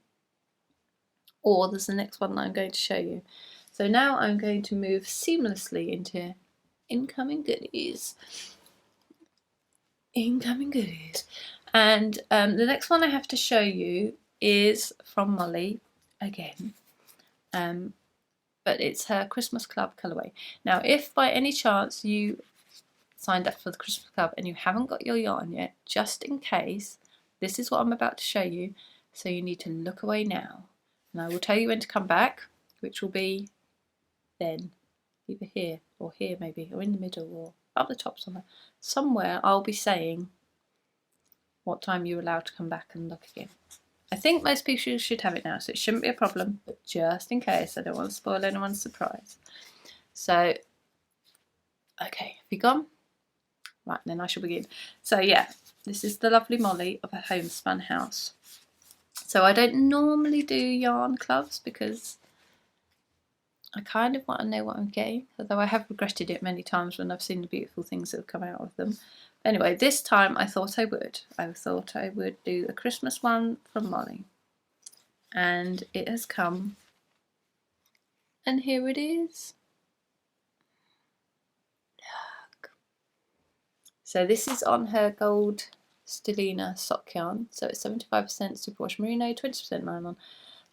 Or there's the next one that I'm going to show you. So now I'm going to move seamlessly into incoming goodies. Incoming goodies. And the next one I have to show you is from Molly again. But it's her Christmas Club colourway. Now, if by any chance you signed up for the Christmas Club and you haven't got your yarn yet, just in case, this is what I'm about to show you. So you need to look away now. And I will tell you when to come back, which will be then, either here or here maybe, or in the middle or up the top somewhere. Somewhere I'll be saying what time you're allowed to come back and look again. I think most people should have it now, so it shouldn't be a problem, but just in case, I don't want to spoil anyone's surprise. So, okay, have you gone? Right, then I shall begin. So yeah, this is the lovely Molly of a homespun house. So I don't normally do yarn clubs because I kind of want to know what I'm getting, although I have regretted it many times when I've seen the beautiful things that have come out of them. Anyway, this time I thought I would. I thought I would do a Christmas one from Molly. And it has come. And here it is. Look. So this is on her gold Stellina sock yarn. So it's 75% superwash merino, 20% nylon,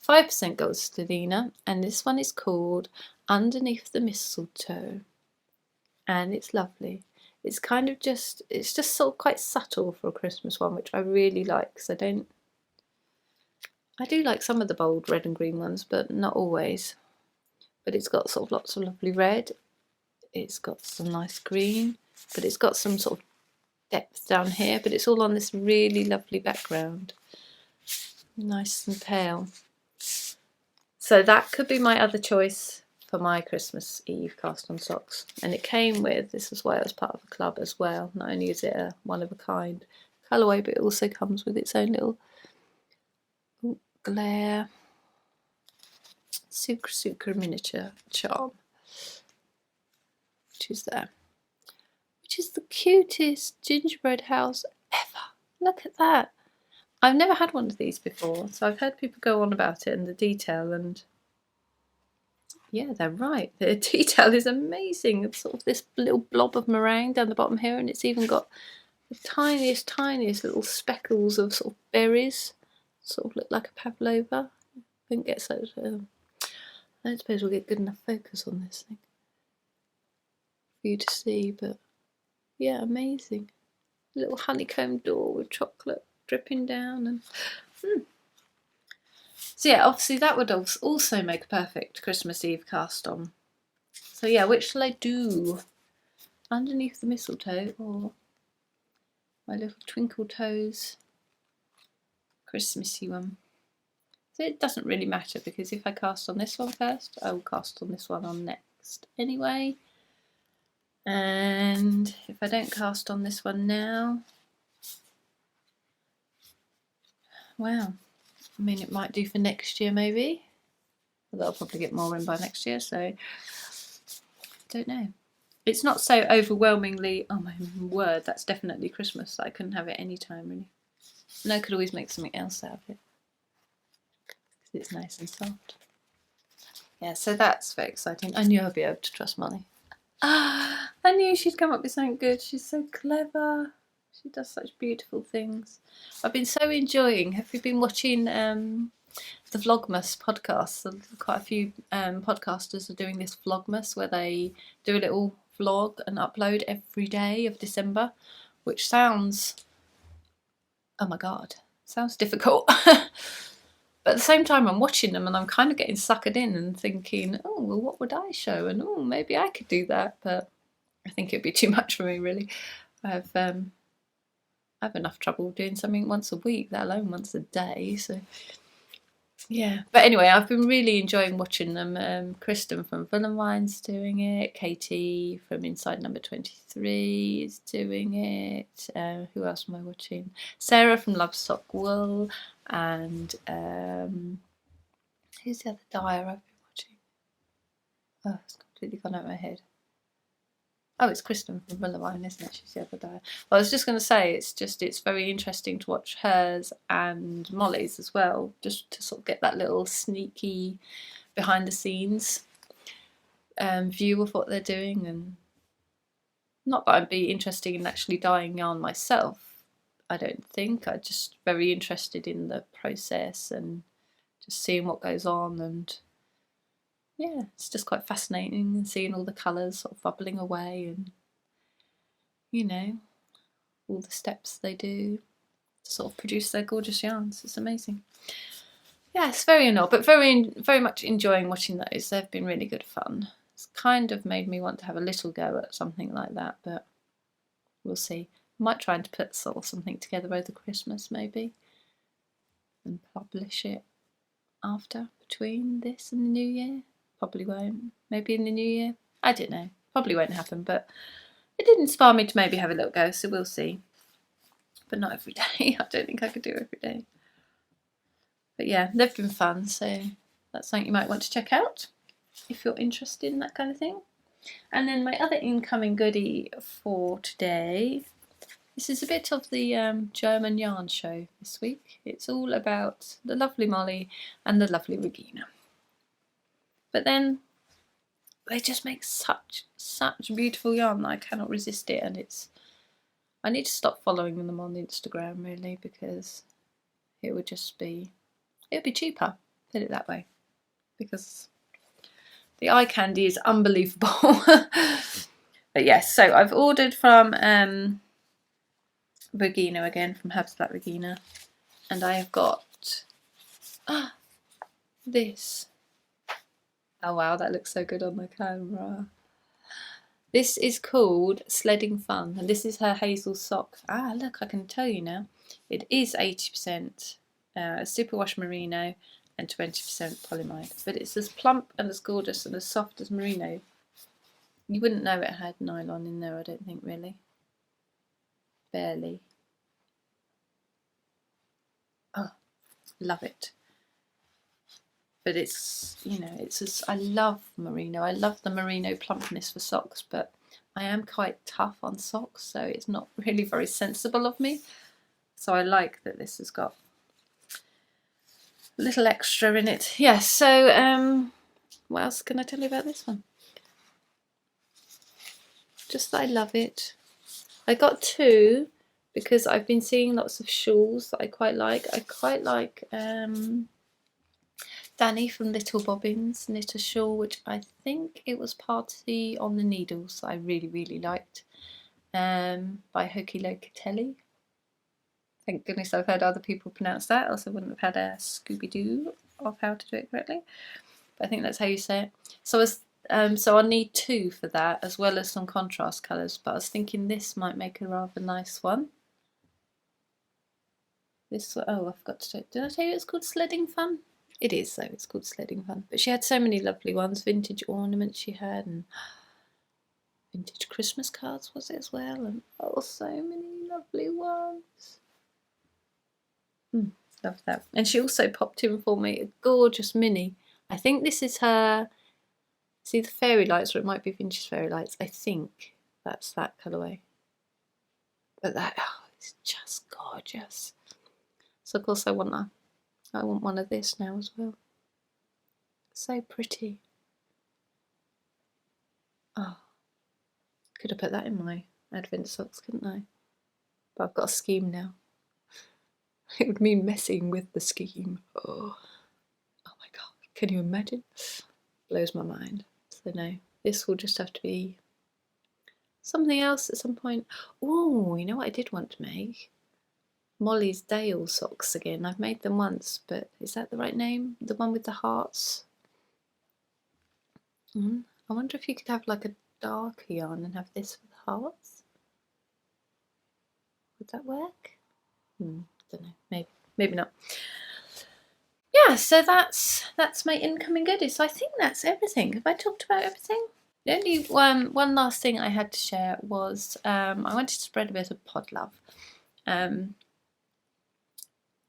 5% gold Stellina. And this one is called Underneath the Mistletoe. And it's lovely. It's kind of just, it's just sort of quite subtle for a Christmas one, which I really like, because I do like some of the bold red and green ones, but not always. But it's got sort of lots of lovely red, it's got some nice green, but it's got some sort of depth down here, but it's all on this really lovely background. Nice and pale. So that could be my other choice for my Christmas Eve cast on socks. And it came with, this is why it was part of a club as well. Not only is it a one of a kind colourway, but it also comes with its own little glare sucre miniature charm, which is there. Which is the cutest gingerbread house ever. Look at that. I've never had one of these before, so I've heard people go on about it and the detail, and yeah, they're right. The detail is amazing. It's sort of this little blob of meringue down the bottom here, and it's even got the tiniest little speckles of sort of berries. Sort of look like a pavlova. I think get so. I don't suppose we'll get good enough focus on this thing for you to see, but yeah, amazing. Little honeycomb door with chocolate dripping down, and so yeah, obviously that would also make a perfect Christmas Eve cast on. So yeah, which shall I do? Underneath the Mistletoe or my little Twinkle Toes Christmassy one? So it doesn't really matter, because if I cast on this one first, I will cast on this one on next anyway. And if I don't cast on this one now, wow, I mean, it might do for next year maybe. Although I'll probably get more in by next year, so don't know. it's not so overwhelmingly, oh my word, that's definitely Christmas. I couldn't have it any time really. And I could always make something else out of it. It's nice and soft. Yeah, so that's very exciting. I knew I'd be able to trust Molly. I knew she'd come up with something good. She's so clever. She does such beautiful things. I've been so enjoying. Have you been watching the Vlogmas podcast? Quite a few podcasters are doing this Vlogmas where they do a little vlog and upload every day of December, which sounds, oh my god, sounds difficult. But at the same time, I'm watching them and I'm kind of getting suckered in and thinking, oh, well, what would I show? And oh, maybe I could do that. But I think it'd be too much for me, really. I have enough trouble doing something once a week, let alone once a day. So, yeah. But anyway, I've been really enjoying watching them. Kristen from Villainwine's doing it. Katie from Inside Number 23 is doing it. Who else am I watching? Sarah from Lovestock Wool. And who's the other dyer I've been watching? Oh, it's completely gone out of my head. Oh, it's Kristen from Villainwine, isn't it? She's the other dyer. Well, I was just going to say, it's very interesting to watch hers and Molly's as well, just to sort of get that little sneaky behind the scenes view of what they're doing. And not that I'd be interested in actually dyeing yarn myself, I don't think. I'm just very interested in the process and just seeing what goes on, and yeah, it's just quite fascinating and seeing all the colours sort of bubbling away and, you know, all the steps they do to sort of produce their gorgeous yarns. It's amazing. Yeah, it's very annoying, but very much enjoying watching those. They've been really good fun. It's kind of made me want to have a little go at something like that, but we'll see. Might try and put sort of something together over Christmas maybe and publish it after, between this and the new year. Probably won't. Maybe in the new year. I don't know. Probably won't happen, but it did inspire me to maybe have a little go, so we'll see. But not every day. I don't think I could do it every day. But yeah, they've been fun, so that's something you might want to check out if you're interested in that kind of thing. And then my other incoming goodie for today, this is a bit of the German yarn show this week. It's all about the lovely Molly and the lovely Regina. But then they just make such beautiful yarn that I cannot resist it, and I need to stop following them on Instagram really, because it would be cheaper, put it that way, because the eye candy is unbelievable. But yes, so I've ordered from Regina again, from Habs Black Regina, and I have got this. Oh wow, that looks so good on the camera. This is called Sledding Fun, and this is her hazel sock. Ah, look, I can tell you now. It is 80% superwash merino and 20% polyamide, but it's as plump and as gorgeous and as soft as merino. You wouldn't know it had nylon in there, I don't think, really. Barely. Oh, love it. But it's, you know, I love merino. I love the merino plumpness for socks, but I am quite tough on socks, so it's not really very sensible of me. So I like that this has got a little extra in it. Yeah, so what else can I tell you about this one? Just that I love it. I got two because I've been seeing lots of shawls that I quite like. I quite like Danny from Little Bobbins knit a shawl, which I think it was Party on the Needles that I really liked, by Hoki Locatelli. Thank goodness I've heard other people pronounce that, else I wouldn't have had a Scooby-Doo of how to do it correctly. But I think that's how you say it. So so I'll need two for that, as well as some contrast colours, but I was thinking this might make a rather nice one. This, oh, I forgot to tell, did I tell you it's called Sledding Fun? It is, though, it's called Sledding Fun. But she had so many lovely ones, vintage ornaments she had, and vintage Christmas cards was it as well, and oh, so many lovely ones. Love that. And she also popped in for me a gorgeous mini. I think this is her See the fairy lights, or it might be vintage fairy lights. I think that's that colourway. But that, oh, it's just gorgeous. So of course I want one of this now as well. So pretty. Oh, could have put that in my Advent socks, couldn't I? But I've got a scheme now. It would mean messing with the scheme. Oh my god, can you imagine? Blows my mind. So no, this will just have to be something else at some point. Oh, you know what I did want to make? Molly's Dale socks again. I've made them once, but is that the right name? The one with the hearts? I wonder if you could have like a darker yarn and have this with hearts. Would that work? Don't know. Maybe not. Yeah, so that's my incoming goodies. So I think that's everything. Have I talked about everything? The only one last thing I had to share was I wanted to spread a bit of pod love.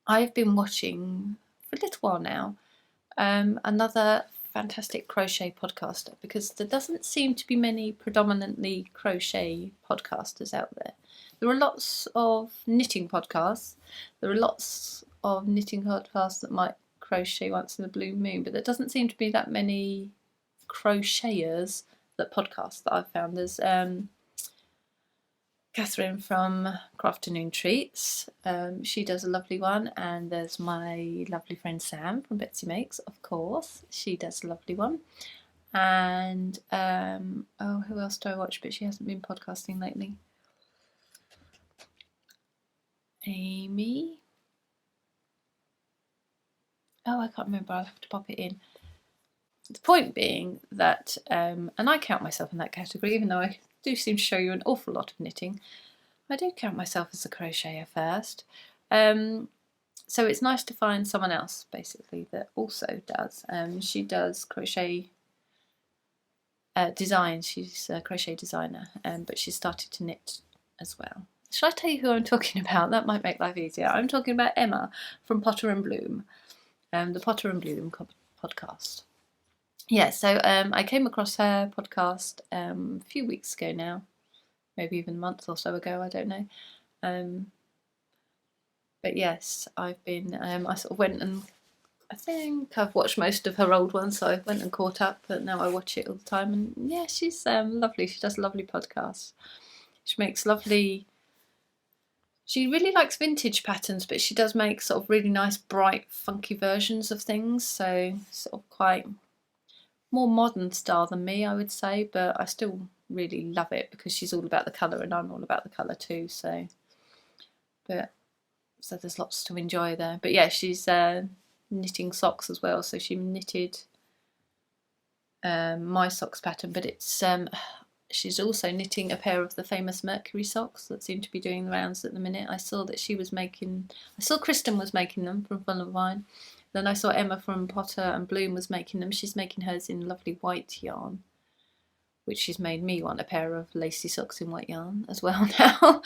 I've been watching for a little while now another fantastic crochet podcaster, because there doesn't seem to be many predominantly crochet podcasters out there. There are lots of knitting podcasts. There are lots of knitting podcasts that might crochet once in a blue moon, but there doesn't seem to be that many crocheters that podcast that I've found. There's Catherine from Crafternoon Treats, she does a lovely one, and there's my lovely friend Sam from Betsy Makes, of course, she does a lovely one, and oh, who else do I watch, but she hasn't been podcasting lately? Amy? Oh, I can't remember, I'll have to pop it in. The point being that, and I count myself in that category, even though I do seem to show you an awful lot of knitting, I do count myself as a crocheter first. So it's nice to find someone else, basically, that also does. She does crochet design. She's a crochet designer, but she's started to knit as well. Shall I tell you who I'm talking about? That might make life easier. I'm talking about Emma from Potter and Bloom, the Potter and Bloom podcast. Yeah, so I came across her podcast a few weeks ago now, maybe even a month or so ago, I don't know. But yes, I've been, I sort of went and, I think I've watched most of her old ones, so I went and caught up, but now I watch it all the time, and yeah, she's lovely. She does a lovely podcast. She makes lovely, she really likes vintage patterns, but she does make sort of really nice, bright, funky versions of things, so sort of quite more modern style than me, I would say, but I still really love it because she's all about the colour and I'm all about the colour too, so there's lots to enjoy there. But yeah, she's knitting socks as well, so she knitted my socks pattern, but it's she's also knitting a pair of the famous Mercury socks that seem to be doing the rounds at the minute. I saw that she was making, I saw Kristen was making them from Full of Wine. Then I saw Emma from Potter and Bloom was making them. She's making hers in lovely white yarn, which she's made me want a pair of lacy socks in white yarn as well now.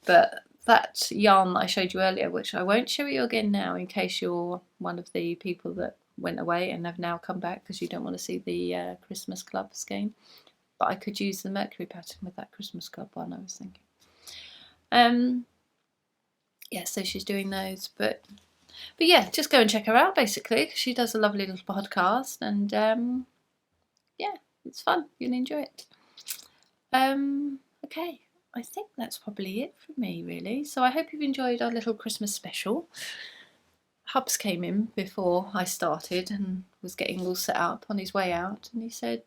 But that yarn that I showed you earlier, which I won't show you again now in case you're one of the people that went away and have now come back because you don't want to see the Christmas Club skein. But I could use the Mercury pattern with that Christmas Club one, I was thinking. Yeah, so she's doing those, but yeah, just go and check her out basically, because she does a lovely little podcast, and yeah, it's fun. You'll enjoy it. Okay, I think that's probably it from me really. So I hope you've enjoyed our little Christmas special. Hubs came in before I started and was getting all set up on his way out, and he said,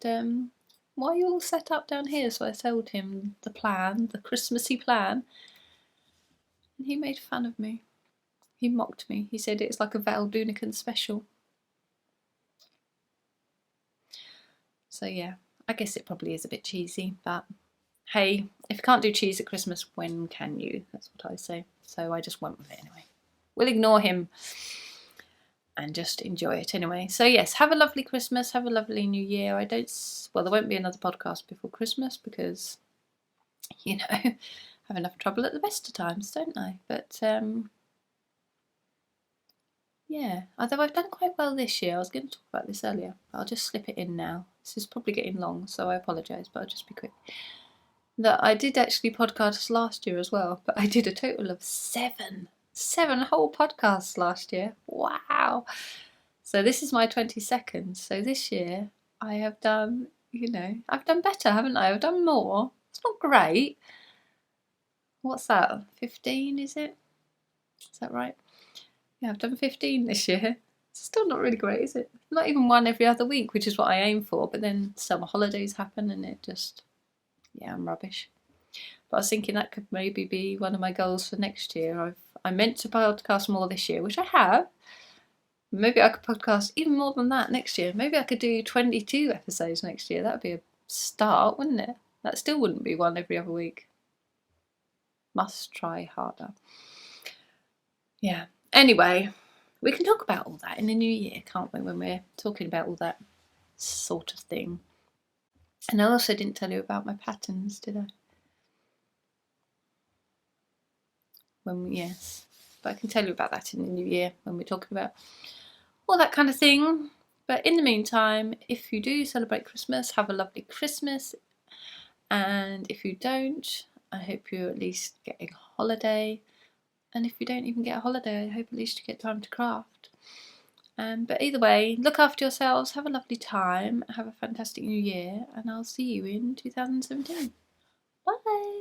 why are you all set up down here? So I told him the plan, the Christmassy plan, and he made fun of me. He mocked me. He said it's like a Val Doonican special. So yeah, I guess it probably is a bit cheesy, but hey, if you can't do cheese at Christmas, when can you? That's what I say. So I just went with it anyway. We'll ignore him and just enjoy it anyway. So yes, have a lovely Christmas, have a lovely New Year. Well, there won't be another podcast before Christmas because, you know, I have enough trouble at the best of times, don't I? But yeah, although I've done quite well this year. I was going to talk about this earlier, but I'll just slip it in now. This is probably getting long, so I apologise, but I'll just be quick. That I did actually podcast last year as well, but I did a total of 7 whole podcasts last year. Wow! So this is my 22nd. So this year I have done, I've done better, haven't I? I've done more. It's not great. What's that? 15, is it? Is that right? Yeah, I've done 15 this year. It's still not really great, is it? Not even one every other week, which is what I aim for. But then summer holidays happen and it just, yeah, I'm rubbish. But I was thinking that could maybe be one of my goals for next year. I meant to podcast more this year, which I have. Maybe I could podcast even more than that next year. Maybe I could do 22 episodes next year. That would be a start, wouldn't it? That still wouldn't be one every other week. Must try harder. Yeah. Anyway, we can talk about all that in the new year, can't we, when we're talking about all that sort of thing. And I also didn't tell you about my patterns, did I? Yes. But I can tell you about that in the new year when we're talking about all that kind of thing. But in the meantime, if you do celebrate Christmas, have a lovely Christmas. And if you don't, I hope you're at least getting a holiday. And if you don't even get a holiday, I hope at least you get time to craft. But either way, look after yourselves, have a lovely time, have a fantastic new year, and I'll see you in 2017. Bye!